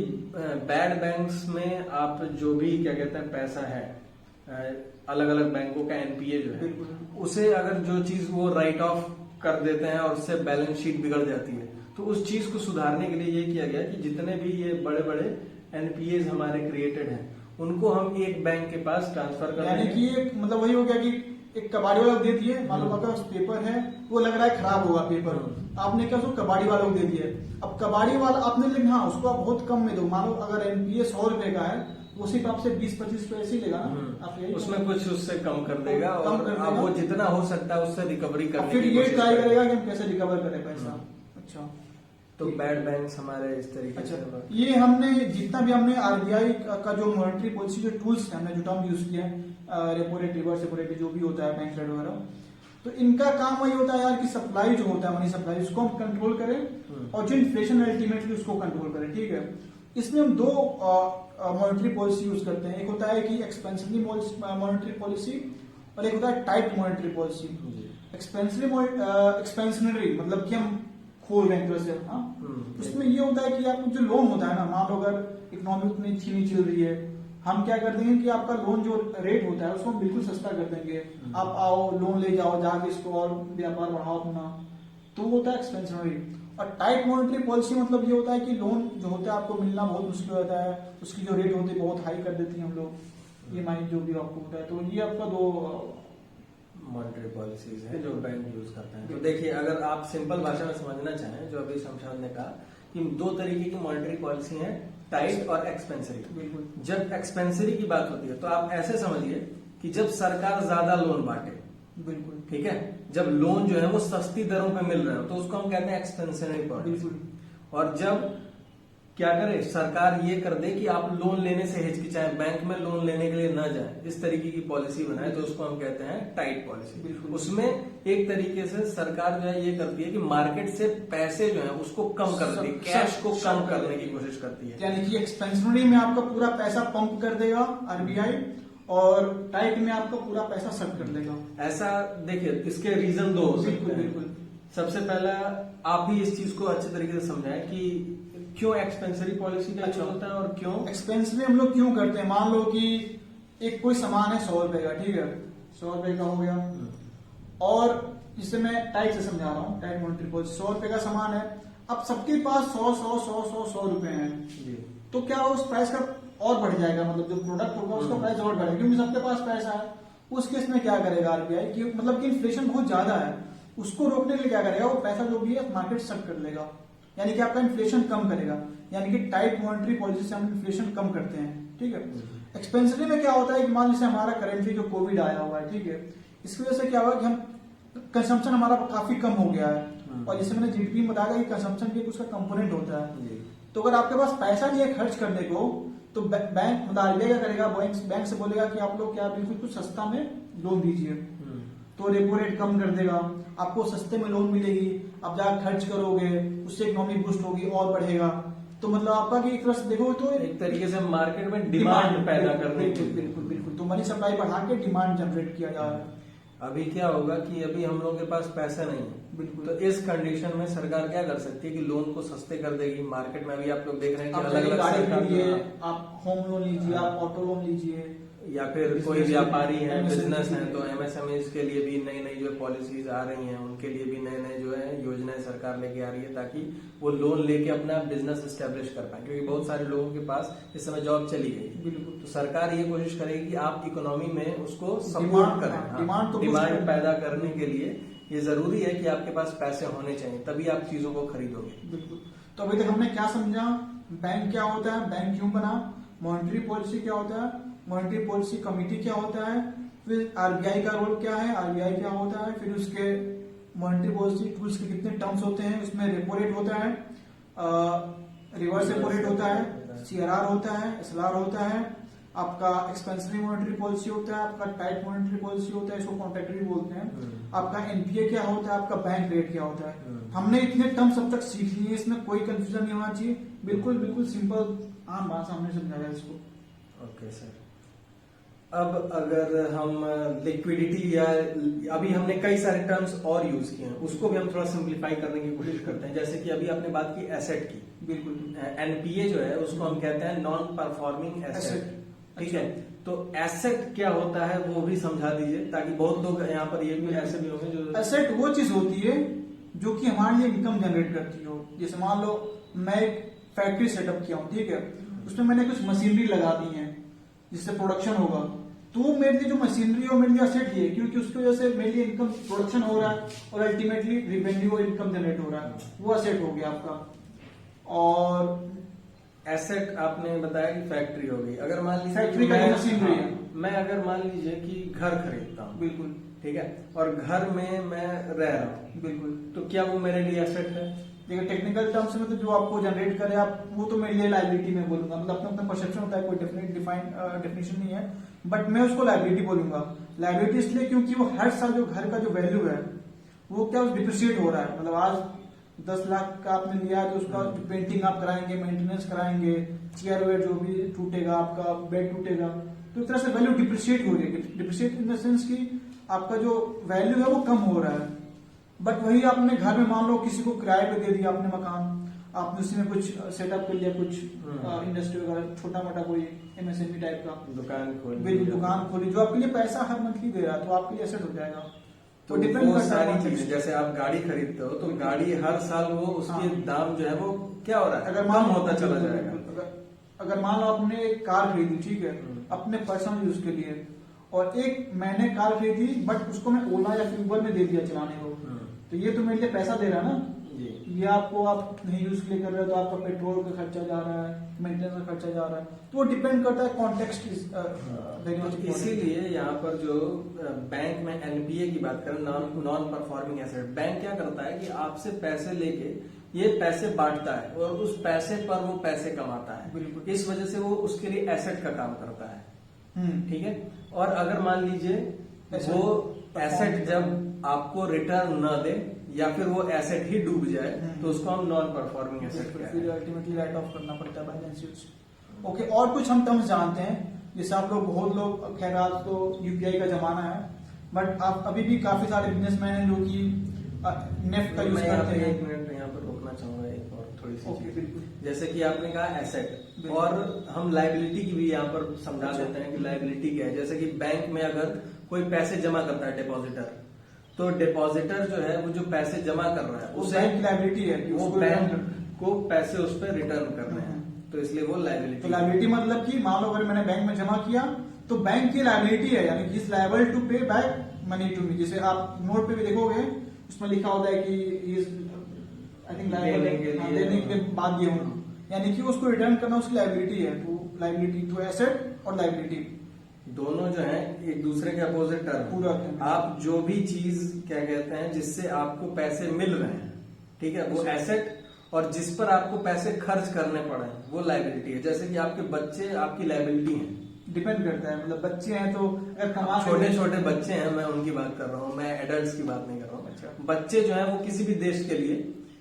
बैड बैंक्स में आप जो भी क्या कहते हैं पैसा है, अलग अलग बैंकों का एनपीए जो है, उसे अगर जो चीज वो राइट ऑफ कर देते हैं और उससे बैलेंस शीट बिगड़ जाती है, तो उस चीज को सुधारने के लिए ये किया गया कि जितने भी ये बड़े बड़े एनपीए हमारे क्रिएटेड हैं उनको हम एक बैंक के पास ट्रांसफर कर यानी कि ये मतलब वही हो गया कि एक कबाड़ी वाला दे दिए, मान लो आपका पेपर है वो लग रहा है खराब होगा पेपर, आपने क्या उसको कबाड़ी वाले को दे दिए। अब कबाड़ी वाला आपने लेकिन हाँ उसको आप बहुत कम में दो, मान लो अगर एनपीए 100 रुपए का है वो सिर्फ आपसे 20-25 पैसे ही लेगा ना, आप यही उसमें कुछ उससे कम कर देगा और अब वो जितना हो सकता है उससे रिकवरी करने फिर की ये कोशिश ट्राई करेगा। करेगा कि हम कैसे रिकवर करें पैसा। अच्छा, तो बैड बैंक्स हमारे इस तरीके से। अच्छा, ये हमने जितना भी हमने आरबीआई का जो मॉनेटरी पॉलिसी जो टूल्स है हमने जो टर्म यूज किया है, repo rate, reverse repo rate, जो भी होता है बैंक रेट वगैरह, तो इनका काम वही होता है यार कि सप्लाई जो होता है मनी सप्लाई उसको हम कंट्रोल करें और जो इन्फ्लेशन अल्टीमेटली उसको कंट्रोल करें। ठीक है, इसमें हम दो मॉनेटरी पॉलिसी यूज करते हैं, एक होता है कि एक्सपेंसिवली मॉनेटरी पॉलिसी और एक होता है टाइट मॉनेटरी पॉलिसी। एक्सपेंशनरी मतलब कि हम खोल रहे हैं तरह से, हाँ, उसमें ये होता है कि आपको जो लोन होता है ना, मान लो अगर इकोनॉमी उतनी अच्छी नहीं चल रही है, हम क्या कर देंगे कि आपका लोन जो रेट होता है उसको हम बिल्कुल सस्ता कर देंगे, आप आओ लोन ले जाओ जाके इसको और व्यापार बढ़ाओ अपना, तो वो होता है एक्सपेंशनरी। और टाइट मॉनेटरी पॉलिसी मतलब ये होता है कि लोन जो होता है आपको मिलना बहुत मुश्किल होता है, उसकी जो रेट होती है बहुत हाई कर देती है हम लोग, ईएमआई जो भी आपको होता है। तो ये आपका दो मॉनेटरी पॉलिसीज है जो बैंक यूज करते हैं। तो देखिए, अगर आप सिंपल भाषा में समझना चाहें, जो अभी शमशाद ने कहा कि दो तरीके की मॉनेटरी पॉलिसी है, टाइट और एक्सपेंसरी। बिल्कुल। जब एक्सपेंसरी की बात होती है तो आप ऐसे समझिए कि जब सरकार ज्यादा लोन बांटे, बिल्कुल ठीक है, जब लोन जो है वो सस्ती दरों पे मिल रहा है तो उसको हम कहते हैं एक्सपेंसरी पॉलिसी। बिल्कुल। और जब क्या करे सरकार ये कर दे कि आप लोन लेने से हिचकिचाएं, बैंक में लोन लेने के लिए ना जाएं, इस तरीके की पॉलिसी बनाए तो उसको हम कहते हैं टाइट पॉलिसी। उसमें एक तरीके से सरकार जो है ये करती है कि मार्केट से पैसे जो है उसको कम करती है, कैश को कम करने की कोशिश करती है। यानी कि एक्सपेंशनरी में आपका पूरा पैसा पंप कर देगा आरबीआई और टाइट में आपका पूरा पैसा सट कर देगा। ऐसा देखिए, इसके रीजन दो हो सकते हैं। बिल्कुल। सबसे पहला आप ही इस चीज को अच्छे तरीके से समझाएं कि क्यों एक्सपेंसरी पॉलिसी का यूज होता है और क्यों एक्सपेंसिव हम लोग क्यों करते हैं। मान लो कि एक कोई सामान है 100 रुपए का, ठीक है, 100 रुपए का हो गया, और जिसे मैं टाइट से समझा रहा हूँ, टाइट मॉनेटरी पॉलिसी, 100 रुपए का सामान है, अब सबके पास 100 रुपए हैं, तो क्या उस प्राइस का और बढ़ जाएगा, मतलब जो प्रोडक्ट होगा उसका प्राइस और बढ़ेगा क्योंकि सबके पास पैसा है। उस केस में क्या करेगा आरबीआई कि मतलब कि इन्फ्लेशन बहुत ज्यादा है, उसको रोकने के लिए क्या करेगा, वो पैसा जो भी है मार्केट सट कर लेगा, यानी कि आपका इन्फ्लेशन कम करेगा। यानी कि टाइट मॉनेटरी पॉलिसी से हम इन्फ्लेशन कम करते हैं। ठीक है, एक्सपेंसिवली में क्या होता है कि मान लीजिए हमारा करेंटली जो कोविड आया हुआ है, ठीक है, इसकी वजह से क्या हुआ कि हम कंजम्पशन हमारा काफी कम हो गया है, और जैसे मैंने जीडीपी में बताया कि कंजम्पशन भी उसका कंपोनेंट होता है। तो अगर आपके पास पैसा नहीं है खर्च करने को, तो बैंक मतलब आरबीआई क्या करेगा, बैंक से बोलेगा कि आप लोग क्या बिल्कुल कुछ सस्ता में लोन दीजिए, तो रेपो रेट कम कर देगा, आपको सस्ते में लोन मिलेगी, आप जाकर खर्च करोगे, उससे इकोनॉमी बूस्ट होगी और बढ़ेगा। तो मतलब आपका कि एक तरह से देखो तो एक तरीके से मार्केट में डिमांड पैदा करने की। बिल्कुल बिल्कुल, तो मनी सप्लाई बढ़ा के डिमांड जनरेट किया जा रहा है। अभी क्या होगा कि अभी हम लोगों के पास पैसा नहीं है, बिल्कुल, तो इस कंडीशन में सरकार क्या कर सकती है कि लोन को सस्ते कर देगी। मार्केट में अभी आप लोग देख रहे हैं कि अलग अलग गाड़ी सरकार लीजिए, आप होम लोन लीजिए, आप ऑटो लोन लीजिए, या फिर कोई व्यापारी है, बिजनेस है, तो एमएसएमई के लिए भी नई नई जो पॉलिसीज आ रही हैं, उनके लिए भी नए नए जो है योजनाएं सरकार लेके आ रही है, ताकि वो लोन लेके अपना बिजनेस एस्टेब्लिश कर पाए, क्योंकि बहुत सारे लोगों के पास इस समय जॉब चली गई। बिल्कुल, तो सरकार ये कोशिश करेगी कि आप इकोनॉमी में उसको सपोर्ट करें। डिमांड पैदा करने के लिए ये जरूरी है कि आपके पास पैसे होने चाहिए, तभी आप चीजों को खरीदोगे। बिल्कुल। तो अभी तक हमने क्या समझा, बैंक क्या होता है, बैंक क्यों बना, मॉनेटरी पॉलिसी क्या होता है, मॉनेटरी पॉलिसी कमेटी क्या होता है, फिर आरबीआई का रोल क्या है, आरबीआई क्या होता है, फिर उसके मॉनेटरी पॉलिसी टूल्स के कितने टर्म्स होते हैं, उसमें रेपो रेट होता है, रिवर्स रेपो रेट होता है, CRR होता है, SLR होता है, आपका एक्सपेंसिव मॉनेटरी पॉलिसी होता है, आपका टाइट मॉनेटरी पॉलिसी होता है, इसको कॉन्ट्रैक्टरी बोलते हैं, आपका NPA क्या होता है, आपका बैंक रेट क्या होता है। हमने इतने टर्म्स अब तक सीख लिए, इसमें कोई कंफ्यूजन नहीं होना चाहिए, बिल्कुल बिल्कुल सिंपल आम भाषा हमने समझाया इसको। ओके सर, अब अगर हम लिक्विडिटी या अभी हमने कई सारे टर्म्स और यूज किए हैं, उसको भी हम थोड़ा सिंप्लीफाई करने की कोशिश करते हैं। जैसे कि अभी आपने बात की एसेट की, बिल्कुल NPA जो है उसको हम कहते हैं नॉन परफॉर्मिंग एसेट, ठीक है। तो एसेट क्या होता है वो भी समझा दीजिए, ताकि बहुत लोग यहाँ पर ये भी ऐसे भी होंगे जो एसेट वो चीज होती है जो कि हमारे लिए इनकम जनरेट करती हो। जैसे मान लो मैं एक फैक्ट्री सेटअप किया हूँ, ठीक है, उसमें मैंने कुछ मशीनरी लगा दी है जिससे प्रोडक्शन होगा, तो मेरे लिए जो मशीनरी है मेरे लिए एसेट ही है, क्योंकि उसकी वजह से मेरे लिए इनकम प्रोडक्शन हो रहा है और अल्टीमेटली रेवेन्यू और इनकम जनरेट हो रहा है, वो एसेट हो गया आपका। और एसेट आपने बताया कि फैक्ट्री हो गई। अगर मान लीजिए फैक्ट्री का मशीनरी है, मैं अगर मान लीजिए कि घर खरीदता हूँ, बिल्कुल ठीक है, और घर में मैं रह रहा हूँ, बिल्कुल, तो क्या वो मेरे लिए एसेट है? देखिए टेक्निकल टर्म्स में तो जो आपको जनरेट करे आप, वो तो मेरे लिए लाइबिलिटी में बोलूंगा, मतलब अपना अपना परसेप्शन होता है, कोई डेफिनेशन नहीं है, बट मैं उसको लाइबिलिटी बोलूंगा। लाइबिलिटी इसलिए क्योंकि वो हर साल जो घर का जो वैल्यू है वो क्या डिप्रिशिएट हो रहा है, मतलब आज 10 लाख का आपने लिया तो उसका पेंटिंग आप कराएंगे, मेंटेनेंस कराएंगे, चेयर वेयर जो भी टूटेगा, आपका बेड टूटेगा, तो एक तरह से वैल्यू डिप्रिशिएट हो रही है। डिप्रिशिएट इन द सेंस कि आपका जो वैल्यू है वो कम हो रहा है। बट वही आपने घर में मान लो किसी को किराए पे दे दिया आपने मकान, आपने उसी में कुछ सेटअप कर लिया, कुछ इंडस्ट्री वगैरह छोटा मोटा कोई MSME टाइप का दुकान खोली, बिल्कुल दुकान खोली, जो आपके लिए पैसा हर मंथली दे रहा है, तो आपके लिए एसेट हो जाएगा। तो वो सारी चीजें, जैसे आप गाड़ी खरीदते हो तो गाड़ी हर साल वो उसके दाम जो है वो क्या हो रहा है, अगर कम होता चला जाएगा। अगर मान लो आपने एक कार खरीदी, ठीक है, अपने पर्सनल यूज के लिए, और एक मैंने कार खरीदी बट उसको मैं ओला या फिर उबर में दे दिया चलाने को, तो ये तो मेरे लिए पैसा दे रहा है ना, ये आपको आप नहीं यूज के लिए कर रहे हो तो आपका पेट्रोल का खर्चा जा रहा है, मेंटेनेंस का खर्चा जा रहा है, तो वो डिपेंड करता है कॉन्टेक्स्ट। इसीलिए यहाँ पर जो बैंक में NPA की बात करें, नॉन परफॉर्मिंग एसेट, बैंक क्या करता है कि आपसे पैसे लेके ये पैसे बांटता है और उस पैसे पर वो पैसे कमाता है, इस वजह से वो उसके लिए एसेट का काम करता है, ठीक है। और अगर मान लीजिए वो एसेट जब आपको रिटर्न न दे या फिर वो एसेट ही डूब जाए, तो उसको हम नॉन परफॉर्मिंग एसेट कहते हैं, फिर अल्टीमेटली राइट ऑफ करना पड़ता है बैलेंस शीट। ओके, और कुछ हम टर्म्स जानते हैं, जैसे आप लोग बहुत लोग, खैर आज तो UPI का जमाना है, बट आप अभी भी काफी सारे बिजनेसमैन हैं जो कि नेफ्ट का यूज करते हैं। एक मिनट यहाँ पर रोकना चाहूंगा, एक और थोड़ी सी ओके, बिल्कुल। जैसे कि आपने कहा एसेट, और हम लाइबिलिटी की भी यहाँ पर समझा देते हैं कि लाइबिलिटी क्या है। जैसे कि बैंक में अगर कोई पैसे जमा करता है डिपॉजिटर, तो डिपॉजिटर जो है वो जो पैसे जमा कर रहा है उसे बैंक लाइबिलिटी है, वो बैंक को पैसे उस पर रिटर्न करने हैं, तो इसलिए वो लाइबिलिटी। तो लाइबिलिटी मतलब कि मान लो अगर मैंने बैंक में जमा किया तो बैंक की लाइबिलिटी है, यानी कि इज लायबल टू पे बैक मनी टू मी। जैसे आप नोट पे भी देखोगे उसमें लिखा होता है कि इज आई थिंक लायबल देने के बाद ये होना, यानी कि उसको रिटर्न करना उसकी लाइबिलिटी है। तो लाइबिलिटी टू एसेट और लाइबिलिटी दोनों जो है एक दूसरे के अपोजिट टर्म। पूरा आप जो भी चीज क्या कहते हैं जिससे आपको पैसे मिल रहे हैं, ठीक है, वो एसेट, और जिस पर आपको पैसे खर्च करने पड़े वो लाइबिलिटी है। जैसे कि आपके बच्चे आपकी लाइबिलिटी हैं, डिपेंड करता है, मतलब बच्चे हैं तो अगर कमा, छोटे छोटे बच्चे हैं, मैं उनकी बात कर रहा हूँ, मैं एडल्ट्स की बात नहीं कर रहा हूँ। अच्छा। बच्चे जो है वो किसी भी देश के लिए,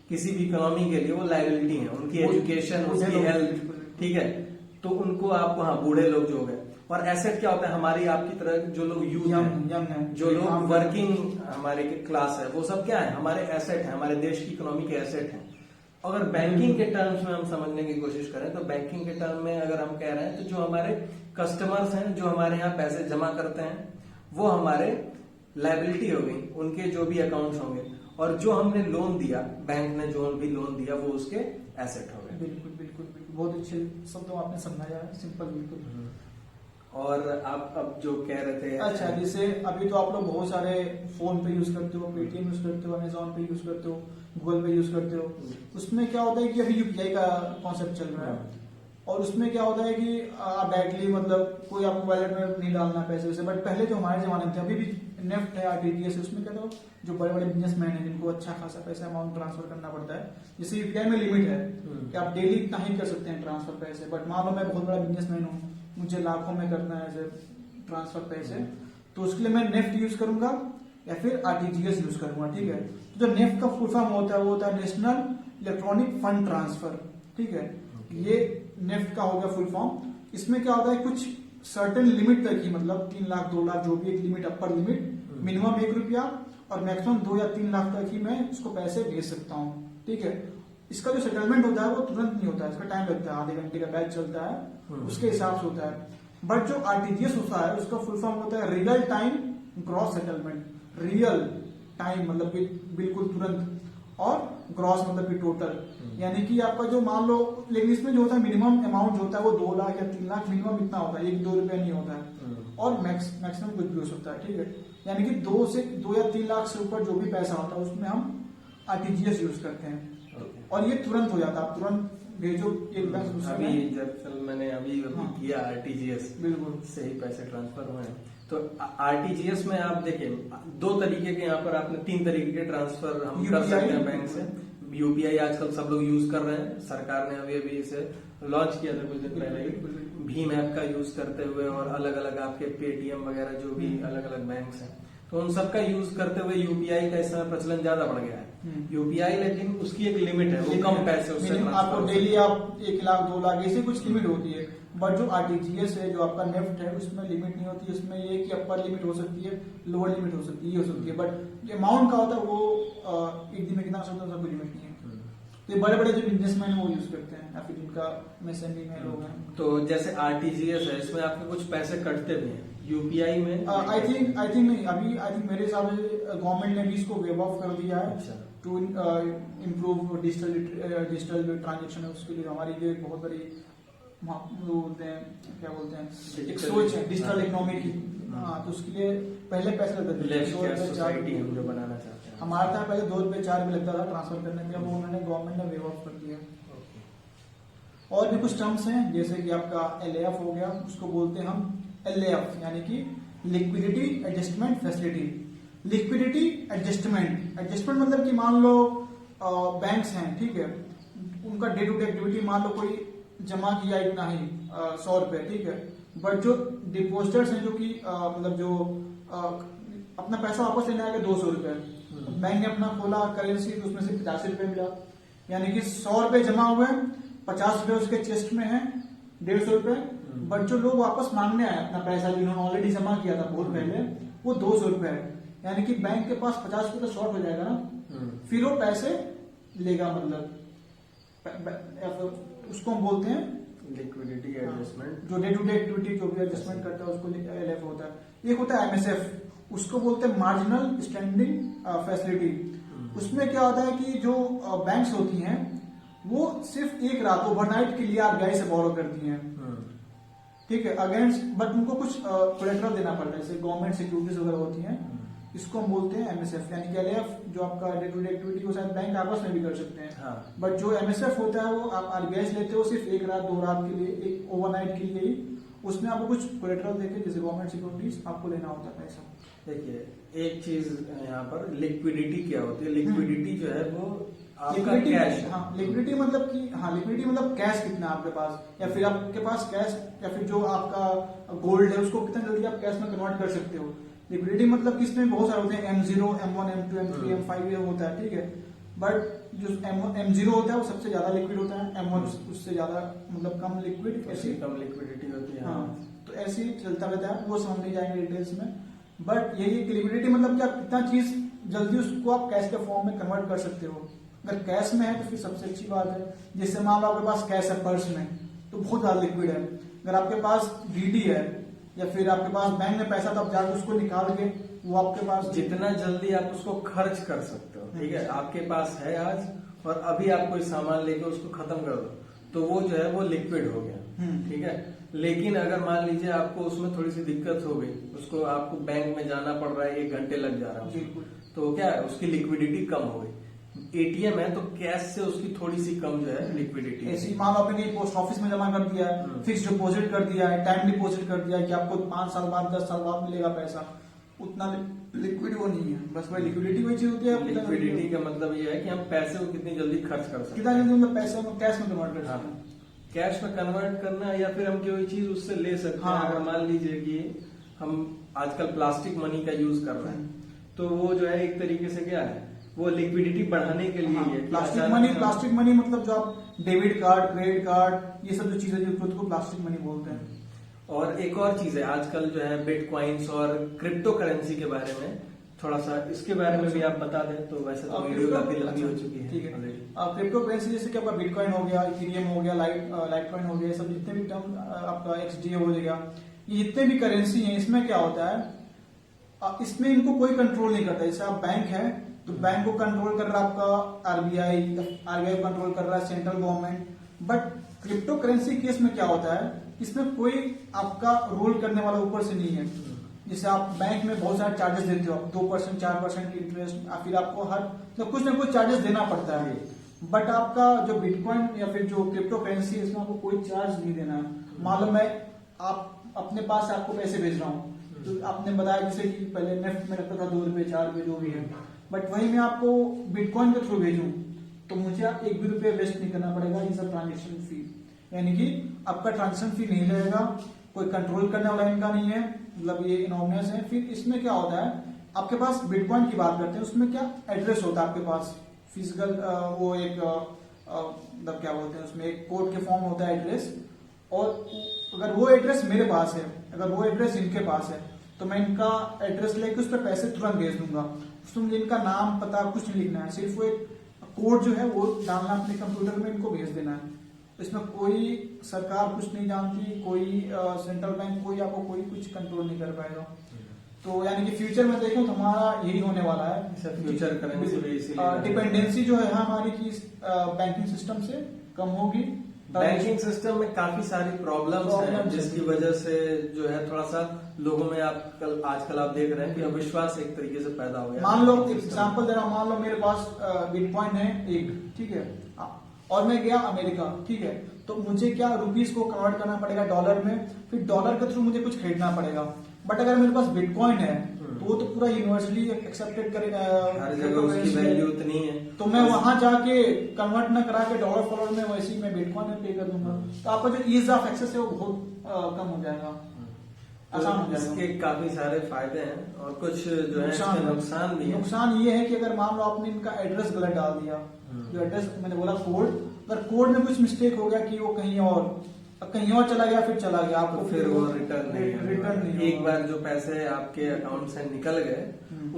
किसी भी इकोनॉमी के लिए वो लाइबिलिटी है, उनकी एजुकेशन, उसकी हेल्थ, ठीक है, तो उनको आप, हाँ, बूढ़े लोग जो हो गए। और एसेट क्या होता है, हमारी आपकी तरह जो लोग यूथ हैं, जो लोग वर्किंग हमारे क्लास है, वो सब क्या है, हमारे एसेट है, हमारे देश की इकोनॉमी के एसेट हैं। अगर बैंकिंग के टर्म्स में हम समझने की कोशिश करें तो बैंकिंग के टर्म में अगर हम कह रहे हैं तो जो हमारे कस्टमर्स हैं, जो हमारे यहाँ पैसे जमा करते हैं, वो हमारे लायबिलिटी हो गई, उनके जो भी अकाउंट्स होंगे, और जो हमने लोन दिया, बैंक ने जो भी लोन दिया वो उसके एसेट हो गए। बिल्कुल बिल्कुल बिल्कुल, बहुत अच्छे शब्दों आपने समझाया है, सिंपल बिल्कुल। और आप अब जो कह रहे थे, अच्छा, जैसे अभी तो आप लोग बहुत सारे फोन पे यूज करते हो, पेटीएम यूज करते हो, अमेजोन पे यूज करते हो, गूगल पे यूज करते हो, उसमें क्या होता है कि अभी UPI का कॉन्सेप्ट चल रहा है, और उसमें क्या होता है कि आप डायरेक्टली मतलब कोई आपको वॉलेट में नहीं डालना पैसे वैसे, बट पहले जो हमारे जमाने में थे, अभी भी नेफ्ट है, आरटीजीएस है, उसमें क्या था, जो बड़े बड़े बिजनेसमैन हैं जिनको अच्छा खासा पैसा अमाउंट ट्रांसफर करना पड़ता है, जैसे यूपीआई में लिमिट है कि आप डेली इतना ही कर सकते हैं ट्रांसफर पैसे, बट मान लो मैं बहुत बड़ा बिजनेसमैन हूँ, मुझे लाखों में करना है ऐसे ट्रांसफर पैसे, तो उसके लिए मैं नेफ्ट यूज करूंगा या फिर आरटीजीएस यूज करूंगा, ठीक है। तो जो नेफ्ट का फुल फॉर्म होता है वो होता है नेशनल इलेक्ट्रॉनिक फंड ट्रांसफर, ठीक है। ये नेफ्ट का हो गया फुल फॉर्म। इसमें क्या होता है, कुछ सर्टेन लिमिट तक ही, मतलब 3 लाख 2 लाख जो भी एक लिमिट, अपर लिमिट, मिनिमम 1 रुपया और मैक्सिमम 2 या 3 लाख तक ही मैं इसको पैसे भेज सकता हूँ, ठीक है। इसका जो सेटलमेंट होता है वो तुरंत नहीं होता है, इसका टाइम लगता है, आधे घंटे का बैच चलता है, उसके हिसाब से होता है। बट जो आरटीजीएस होता है उसका फुल फॉर्म होता है real time gross settlement. Real time मतलब कि बिल्कुल तुरंत, और ग्रॉस मतलब कि टोटल, यानी कि आपका जो मान लो, लेकिन इसमें जो होता है मिनिमम अमाउंट जो होता है वो 2 लाख या 3 लाख मिनिमम इतना होता है, 1-2 रुपया नहीं होता है, और मैक्सिमम कुछ भी हो सकता है, ठीक है। यानी कि 2 या 3 लाख से ऊपर जो भी पैसा होता है उसमें हम आरटीजीएस यूज करते हैं, और ये तुरंत हो जाता है, आप तुरंत भेजो एक बैंक दूसरे अभी में। दरअसल मैंने अभी किया आरटीजीएस, बिल्कुल से ही पैसे ट्रांसफर हुए हैं। तो आरटीजीएस में आप देखें 2 तरीके के, यहाँ पर आपने 3 तरीके के ट्रांसफर हम कर सकते हैं बैंक से। यूपीआई आजकल सब लोग यूज कर रहे हैं, सरकार ने अभी अभी इसे लॉन्च किया था कुछ दिन पहले ही, भीम ऐप का यूज करते हुए, और अलग अलग आपके पेटीएम वगैरह जो भी अलग अलग बैंक हैं, तो उन सबका यूज करते हुए यूपीआई का इस समय प्रचलन ज्यादा बढ़ गया है। यूपीआई लेकिन उसकी एक लिमिट है, वो कम पैसे उससे आपको डेली आप 1 लाख 2 लाख ऐसे कुछ लिमिट होती है। बट जो आरटीजीएस है, जो आपका नेफ्ट है, उसमें लिमिट नहीं होती है। उसमें ये कि अपर लिमिट हो सकती है, लोअर लिमिट हो सकती है, ये हो सकती है, बट जो अमाउंट का होता है वो एक दिन में कितना सकता है उसका कोई लिमिट नहीं है। तो बड़े बड़े जो बिजनेसमैन वो यूज करते हैं, या फिर जिनका एमएसएमई में लोग हैं। तो जैसे आरटीजीएस है, इसमें आपके कुछ पैसे कटते भी हैं, यूपीआई में आई थिंक नहीं, अभी आई थिंक मेरे हिसाब से गवर्नमेंट ने भी इसको वेव ऑफ कर दिया है टू इम्प्रूव डिजिटल ट्रांजेक्शन है। उसके लिए हमारी ये बहुत बड़ी वो बोलते हैं, क्या बोलते हैं, एक सोच है डिजिटल इकोनॉमी की। हाँ, तो उसके लिए पहले पैसे लगते थे, सोसाइटी हम जो बनाना चाहते हैं, हमारा था पहले 2 रुपए 4 रुपए लगता था ट्रांसफर करने में, वो उन्होंने गवर्नमेंट ने वेव ऑफ कर दिया। और भी कुछ टर्म्स हैं, जैसे कि आपका एलएएफ हो गया, उसको बोलते हैं हम एलएएफ, यानी कि liquidity adjustment facility. Liquidity adjustment मतलब कि मान लो बैंक्स हैं, ठीक है, उनका डे टू डे एक्टिविटी, मान लो कोई जमा किया इतना ही 100 रुपए, ठीक है, बट जो डिपोजिटर्स हैं, जो कि मतलब जो अपना पैसा वापस लेने आएगा 200 रुपए, बैंक ने अपना खोला करेंसी, तो उसमें से 85 रुपए मिला, यानी कि 100 रुपए जमा हुए, 50 रुपए उसके चेस्ट में है, 150 रुपए, बट जो लोग वापस मांगने आए अपना पैसा जिन्होंने ऑलरेडी जमा किया था बहुत पहले, वो 200 रुपए है, यानी कि बैंक के पास 50 रुपए तो शॉर्ट हो जाएगा ना, फिर वो पैसे लेगा, मतलब उसको हम बोलते हैं लिक्विडिटी एडजस्टमेंट। जो डे टू डे एक्टिविटी जो भी एडजस्टमेंट करता है उसको एलएफ होता है। एक होता है एमएसएफ, उसको बोलते हैं मार्जिनल स्टैंडिंग फैसिलिटी। उसमें क्या होता है कि जो बैंक्स होती हैं वो सिर्फ एक रात ओवरनाइट के लिए आरबीआई से बोरो करती हैं, ठीक है, अगेंस्ट, बट उनको कुछ कोलेटरल देना पड़ता है, जैसे गवर्नमेंट सिक्योरिटीज वगैरह होती हैं, इसको हम बोलते हैं एमएसएफ, यानी कि एलएफ जो आपका डे टू डे एक्टिविटी को शायद बैंक आपस में भी कर सकते हैं, बट जो एमएसएफ होता है वो आप आरबीआई से लेते हो सिर्फ 1 रात 2 रात के लिए, एक ओवरनाइट के लिए ही, उसमें आपको कुछ कोलेटरल देके जैसे गवर्नमेंट सिक्योरिटीज आपको लेना होता है पैसा। देखिए एक चीज यहाँ पर लिक्विडिटी क्या होती है, लिक्विडिटी जो है वो आपका कैश। हाँ, लिक्विडिटी मतलब कि, हाँ, लिक्विडिटी मतलब कैश कितना आपके पास, या फिर आपके पास कैश, या फिर जो आपका गोल्ड है उसको कितना जल्दी आप कैश में कन्वर्ट कर सकते हो। लिक्विडिटी मतलब कि इसमें बहुत सारे होते हैं, M0, M1, M2, M3, M5 ये होता है, ठीक है, बट जो M0 होता है वो सबसे ज्यादा लिक्विड होता है, M1 उससे ज्यादा मतलब कम लिक्विड, ऐसी कम लिक्विडिटी होती है। हाँ, तो ऐसे ही चलता रहता है, वो समझ नहीं जाएंगे डिटेल्स में, बट यही लिक्विडिटी मतलब कि आप कितना चीज जल्दी उसको आप कैश के फॉर्म में कन्वर्ट कर सकते हो। अगर कैश में है तो फिर सबसे अच्छी बात है, जैसे मान लो आपके पास कैश है पर्स में तो बहुत ज्यादा लिक्विड है। अगर आपके पास डीडी है या फिर आपके पास बैंक में पैसा, तो आप जाकर उसको निकाल के वो आपके पास, जितना जल्दी आप उसको खर्च कर सकते हो, ठीक है, आपके पास है आज और अभी आप कोई सामान लेके उसको खत्म कर दो, तो वो जो है वो लिक्विड हो गया, ठीक है। लेकिन अगर मान लीजिए आपको उसमें थोड़ी सी दिक्कत हो गई, उसको आपको बैंक में जाना पड़ रहा है, 1 घंटे लग जा रहा है, तो क्या है उसकी लिक्विडिटी कम हो गई। एटीएम है तो कैश से उसकी थोड़ी सी कम जो है लिक्विडिटी है। ऐसी मान लो आपने कहीं पोस्ट ऑफिस में जमा कर दिया है, फिक्स डिपॉजिट कर दिया है, टाइम डिपॉजिट कर दिया है कि आपको 5 साल बाद 10 साल बाद मिलेगा पैसा, उतना लिक्विड वो नहीं है। बस वही लिक्विडिटी वही चीज होती है। लिक्विडिटी का मतलब ये है कि हम पैसे को कितनी जल्दी खर्च कर सकते कितना जल्दी मतलब पैसे हम कैश में कन्वर्ट कर सकते हैं। कैश में कन्वर्ट करना या फिर हम कोई चीज उससे ले सकते हैं। अगर मान लीजिए कि हम आजकल प्लास्टिक मनी का यूज कर रहे हैं तो वो जो है एक तरीके से क्या है, वो लिक्विडिटी बढ़ाने के लिए है। प्लास्टिक मनी मतलब जो आप डेबिट कार्ड, क्रेडिट कार्ड, ये सब जो चीजें जो खुद को प्लास्टिक मनी बोलते हैं। और एक और चीज है आजकल जो है बिटकॉइंस और क्रिप्टो करेंसी के बारे में थोड़ा सा इसके बारे में भी आप बता दें तो वैसे तो वीडियो काफी लंबी हो चुकी है। ठीक है, क्रिप्टो करेंसी जैसे कि आपका बिटकॉइन हो गया, इथेरियम हो गया, लाइटकॉइन हो गया, सब जितने भी टर्म आपका XDA हो गया, ये जितने भी करेंसी हैं, इसमें क्या होता है, इसमें इनको कोई कंट्रोल नहीं करता। जैसे आप बैंक है तो बैंक को कंट्रोल कर रहा है आपका आरबीआई कंट्रोल कर रहा है central government. But crypto currency case में क्या होता है, इसमें कोई आपका रोल करने वाला ऊपर से नहीं है। जैसे आप बैंक में बहुत सारे चार्जेस देते हो, 2% 4% इंटरेस्ट, फिर आपको हर तो कुछ ना कुछ चार्जेस देना पड़ता है। बट आपका जो बिटकॉइन या फिर जो क्रिप्टो करेंसी है, इसमें आपको कोई चार्ज नहीं देना है। मालूम है आप अपने पास से आपको पैसे भेज रहा हूँ तो आपने बताया जैसे कि पहले नेफ्ट में रखता था 2 रुपए 4 रुपए जो भी है, बट वही मैं आपको बिटकॉइन के थ्रू भेजूं तो मुझे 1 भी रुपये वेस्ट नहीं करना पड़ेगा इन सब ट्रांजेक्शन फी, यानी कि आपका ट्रांजेक्शन फी नहीं लगेगा, कोई कंट्रोल करने वाला इनका नहीं है, मतलब ये इनोमियस है। फिर इसमें क्या होता है, आपके पास बिटकॉइन की बात करते हैं, उसमें क्या एड्रेस होता है आपके पास फिजिकल, वो एक मतलब क्या बोलते हैं, उसमें एक कोड के फॉर्म होता है एड्रेस। और अगर वो एड्रेस मेरे पास है, अगर वो एड्रेस इनके पास है, तो मैं इनका एड्रेस लेके उस पर पैसे तुरंत भेज दूंगा। उसमें मुझे इनका नाम पता कुछ नहीं लिखना है, सिर्फ वो एक कोड जो है वो डालना अपने कंप्यूटर में, इनको भेज देना है। इसमें कोई सरकार कुछ नहीं जानती, कोई सेंट्रल बैंक कोई आपको कोई कुछ कंट्रोल नहीं कर पाएगा। तो यानी कि फ्यूचर में देखें तो हमारा यही होने वाला है। फ्यूचर करेंसी डिपेंडेंसी जो है हमारी की बैंकिंग सिस्टम से कम होगी। बैंकिंग सिस्टम में काफी सारी प्रॉब्लम्स हैं जिसकी वजह से जो है थोड़ा सा लोगों में आजकल आप देख रहे हैं कि अविश्वास एक तरीके से पैदा हो गया। मान लो एग्जाम्पल दे रहा हूं, मान लो मेरे पास बिटकॉइन है एक, ठीक है, और मैं गया अमेरिका, ठीक है, तो मुझे क्या रुपीस को कन्वर्ट करना पड़ेगा डॉलर में, फिर डॉलर के थ्रू मुझे कुछ खरीदना पड़ेगा। बट अगर मेरे पास बिटकॉइन है तो वो तो पूरा यूनिवर्सली एक्सेप्टेड करेगा, हर जगह उसकी वैल्यू उतनी है, तो मैं वहां जाके कन्वर्ट न करा के डॉलर फॉलोर में वैसे ही मैं बिटकॉइन में पे कर दूंगा। तो आपका जो ईज ऑफ एक्सेस है वो बहुत कम हो जाएगा, आसान हो जाएगा। इसके काफी सारे फायदे हैं और कुछ जो है इसके नुकसान भी है। नुकसान ये है कि अगर मान लो आपने इनका एड्रेस गलत डाल दिया, जो एड्रेस मैंने बोला कोड, अगर कोड में कुछ मिस्टेक हो गया कि वो कहीं और चला गया, फिर चला गया, आपको फिर वो रिटर्न नहीं। एक होगा। बार जो पैसे आपके अकाउंट से निकल गए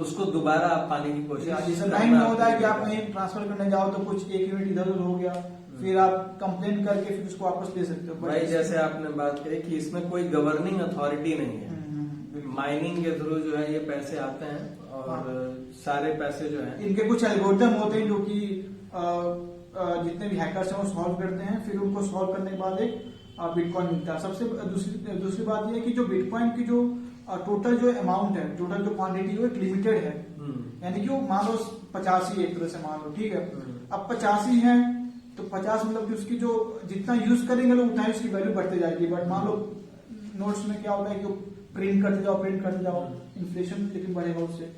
उसको दोबारा आप पाने की कोशिश। जैसे बैंक में होता है कि आप कहीं ट्रांसफर करने जाओ तो कुछ 1 यूनिट इधर उधर हो गया, फिर आप कंप्लेन करके फिर उसको वापस ले सकते हो। भाई जैसे आपने बात कही कि इसमें कोई गवर्निंग अथॉरिटी नहीं है, माइनिंग के थ्रू जो है ये पैसे आते हैं और सारे पैसे जो है इनके कुछ एल्गोरिथम होते हैं जो कि जितने भी हैकर्स हैं वो सॉल्व करते हैं, फिर उनको सॉल्व करने के बाद एक बिटकॉइन मिलता है। सबसे दूसरी बात यह है कि जो बिटकॉइन की जो टोटल जो अमाउंट है, टोटल जो क्वांटिटी है लिमिटेड है, यानी कि वो मान लो 85 एक तरह से मान लो, ठीक है। अब 85 है तो 50 मतलब कि उसकी जो जितना यूज करेंगे लोग उतना ही उसकी वैल्यू बढ़ते जाएगी। बट मान लो नोट्स में क्या होता है कि प्रिंट करते जाओ, इन्फ्लेशन लेकिन बढ़ेगा उससे।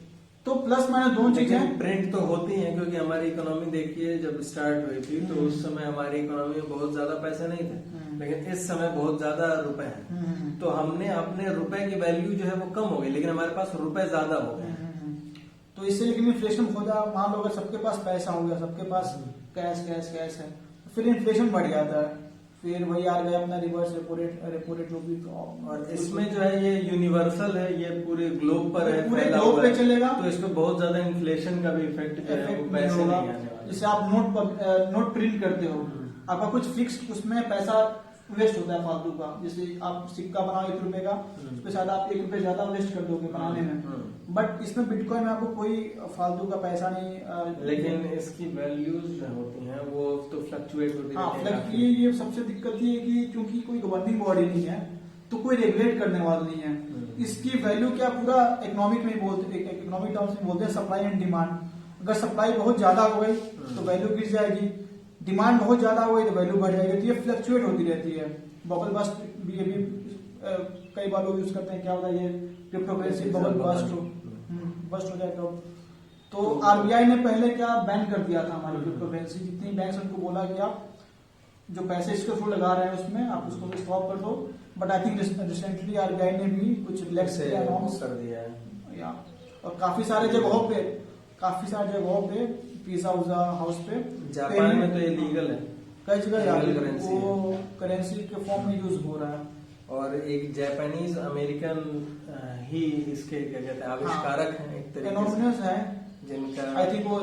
तो प्लस माइनस दोनों चीजें प्रिंट तो होती हैं, क्योंकि हमारी इकोनॉमी देखिए जब स्टार्ट हुई थी तो उस समय हमारी इकोनॉमी में बहुत ज्यादा पैसे नहीं थे, लेकिन इस समय बहुत ज्यादा रुपए हैं। तो हमने अपने रुपए की वैल्यू जो है वो कम हो गई, लेकिन हमारे पास रुपए ज्यादा हो गए। तो इससे लेकिन इन्फ्लेशन हो जाए, मान लो अगर सबके पास पैसा हो गया, सबके पास कैश है, फिर इन्फ्लेशन बढ़ जाता है, फिर वही आ गया अपना रिवर्स रेपो रेट जो भी। और इसमें जो है ये यूनिवर्सल है, ये पूरे ग्लोब पर है, पूरे ग्लोब पे चलेगा, तो इसमें बहुत ज्यादा इन्फ्लेशन का भी इफेक्ट जो है वो पैसे नहीं आने वाला। जैसे आप नोट प्रिंट करते हो, आपका कुछ फिक्स्ड उसमें पैसा वेस्ट होता है फालतू का। जैसे आप सिक्का बनाओ 1 रुपए का, उस पर शायद आप 1 रुपए ज्यादा वेस्ट कर दोगे बनाने में, बट इसमें बिटकॉइन में आपको कोई फालतू का पैसा नहीं। लेकिन इसकी वैल्यूज जो होती हैं वो तो फ्लक्चुएट होती है। ये सबसे दिक्कत ये है कि क्योंकि कोई गवर्निंग बॉडी नहीं है तो कोई रेगुलेट करने वाला नहीं है। इसकी वैल्यू क्या पूरा इकोनॉमिक में बोलते, इकोनॉमिक टर्म्स में बोलते हैं सप्लाई एंड डिमांड। अगर सप्लाई बहुत ज्यादा हो गई तो वैल्यू गिर जाएगी, डिमांड बहुत ज्यादा हो गई तो वैल्यू बढ़ जाएगी। तो ये फ्लक्चुएट होती रहती है। बबल बस्ट भी अभी कई बार लोग यूज करते हैं, क्या होता है ये क्रिप्टो करेंसी बबल बस्ट हो जाए तो आरबीआई ने पहले क्या बैन कर दिया था हमारी क्रिप्टो करेंसी। जितनी बैंक उनको बोला कि आप जो पैसे इसके थ्रू लगा रहे हैं उसमें आप उसको भी स्टॉप कर दो। But I think recently RBI ने भी कुछ रिलैक्स अनाउंस कर दिया है या और काफी सारे जगहों पे पिज्जा उजा हाउस पे जापान में तो ये लीगल है, कई जगह करेंसी वो करेंसी के फॉर्म में यूज हो रहा है। और एक जापानीज अमेरिकन ही इसके क्या कहते हैं आविष्कारक हैं एक तरीके एनोमिनस है जिनका आई थिंक वो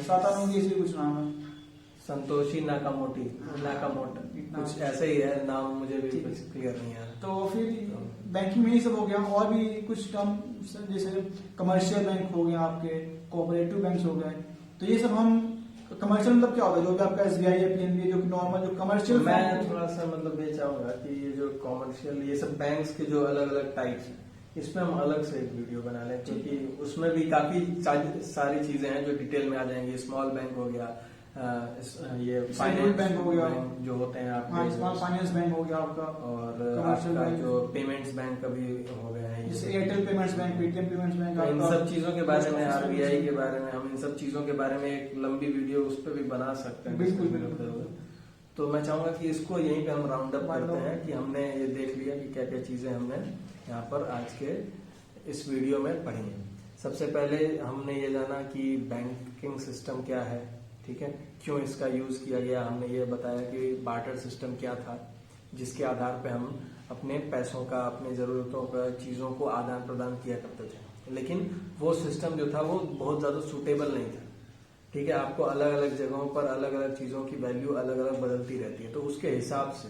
सातानोगी से कुछ नाम है, संतोषी नाकामोटो कुछ ऐसे ही है नाम, मुझे भी कुछ क्लियर नहीं है। तो फिर बैंकिंग में ही सब हो गया। और भी कुछ टर्म जैसे कमर्शियल बैंक हो गया, आपके कोऑपरेटिव बैंक हो गए। तो ये सब हम कमर्शियल मतलब क्या होगा, जो भी आपका एसबीआई है, पीएनबी, जो नॉर्मल जो कमर्शियल। मैं थोड़ा सा मतलब ये चाहूंगा कि ये जो कॉमर्शियल ये सब बैंक्स के जो अलग अलग टाइप्स हैं इसमें हम अलग से एक वीडियो बना लें, क्योंकि उसमें भी काफी सारी चीजें हैं जो डिटेल में आ जाएंगी। स्मॉल बैंक हो गया, ये फाइनेंस बैंक हो गया जो होते हैं आपके, स्मॉल फाइनेंस बैंक हो गया आपका, और कमर्शियल आपका बैंक जो पेमेंट्स बैंक का भी हो गया है, जैसे Airtel payments bank, Paytm payments bank. इन सब चीजों के बारे में, आरबीआई के बारे में, हम इन सब चीजों के बारे में एक लंबी वीडियो उस पर भी बना सकते हैं। बिल्कुल। तो मैं चाहूंगा कि इसको यहीं पे हम राउंड अप करते हैं कि हमने ये देख लिया कि क्या क्या चीजें हमने यहाँ पर आज के इस वीडियो में पढ़ी हैं। सबसे पहले हमने ये जाना कि बैंकिंग सिस्टम क्या है, ठीक है, क्यों इसका यूज किया गया। हमने ये बताया कि बार्टर सिस्टम क्या था, जिसके आधार पे हम अपने पैसों का, अपने जरूरतों का, चीजों को आदान प्रदान किया करते थे। लेकिन वो सिस्टम जो था वो बहुत ज्यादा सूटेबल नहीं था, ठीक है। आपको अलग अलग जगहों पर अलग अलग चीजों की वैल्यू अलग अलग बदलती रहती है। तो उसके हिसाब से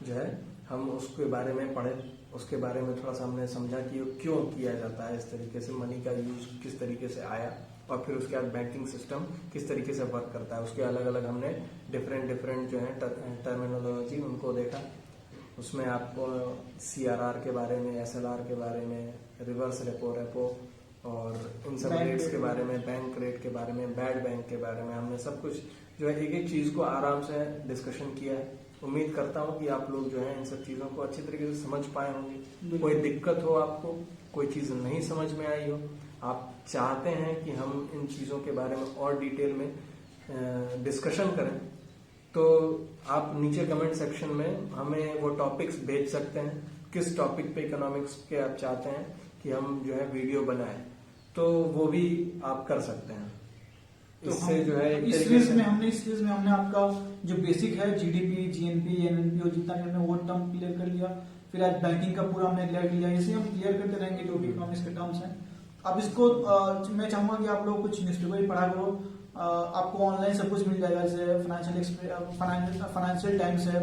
जो है हम उसके बारे में पढ़े, उसके बारे में थोड़ा सा हमने समझा कि क्यों किया जाता है इस तरीके से, मनी का यूज किस तरीके से आया, और फिर उसके बाद बैंकिंग सिस्टम किस तरीके से वर्क करता है। उसके अलग अलग हमने डिफरेंट जो है टर्मिनोलॉजी उनको देखा। उसमें आपको सीआरआर के बारे में, एसएलआर के बारे में, रिवर्स रेपो और इन सब रेट्स के बारे में, बैंक रेट के बारे में, बैड बैंक के बारे में, हमने सब कुछ जो है एक एक चीज को आराम से डिस्कशन किया है। उम्मीद करता हूँ कि आप लोग जो है इन सब चीजों को अच्छी तरीके से समझ पाए होंगे। कोई दिक्कत हो, आपको कोई चीज नहीं समझ में आई हो, आप चाहते हैं कि हम इन चीजों के बारे में और डिटेल में डिस्कशन करें, तो आप नीचे कमेंट सेक्शन में हमें वो टॉपिक्स भेज सकते हैं। किस टॉपिक पे इकोनॉमिक्स के आप चाहते हैं कि हम जो है वीडियो बनाएं, तो वो भी आप कर सकते हैं। तो इससे जो है इस सीरीज में हमने आपका जो बेसिक है जीडीपी, जीएनपी, एनएनपी और जितना भी हमने वो टर्म क्लियर कर लिया। फिर आज बैंकिंग का पूरा हमने क्लियर किया। इसे हम क्लियर करते रहेंगे जो भी इकोनॉमिक्स के टर्म्स हैं। अब इसको मैं चाहूंगा कि आप लोग कुछ न्यूज़पेपर भी पढ़ा करो। आपको ऑनलाइन सब कुछ मिल जाएगा, जैसे फाइनेंशियल टाइम्स है,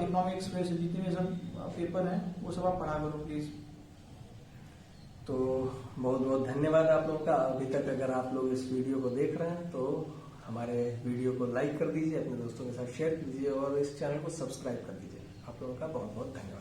इकोनॉमिक एक्सप्रेस, जितने भी सब पेपर हैं वो सब आप पढ़ा करो प्लीज। तो बहुत बहुत धन्यवाद आप लोगों का। अभी तक अगर आप लोग इस वीडियो को देख रहे हैं तो हमारे वीडियो को लाइक कर दीजिए, अपने दोस्तों के साथ शेयर कीजिए और इस चैनल को सब्सक्राइब कर दीजिए। आप लोगों का बहुत बहुत धन्यवाद।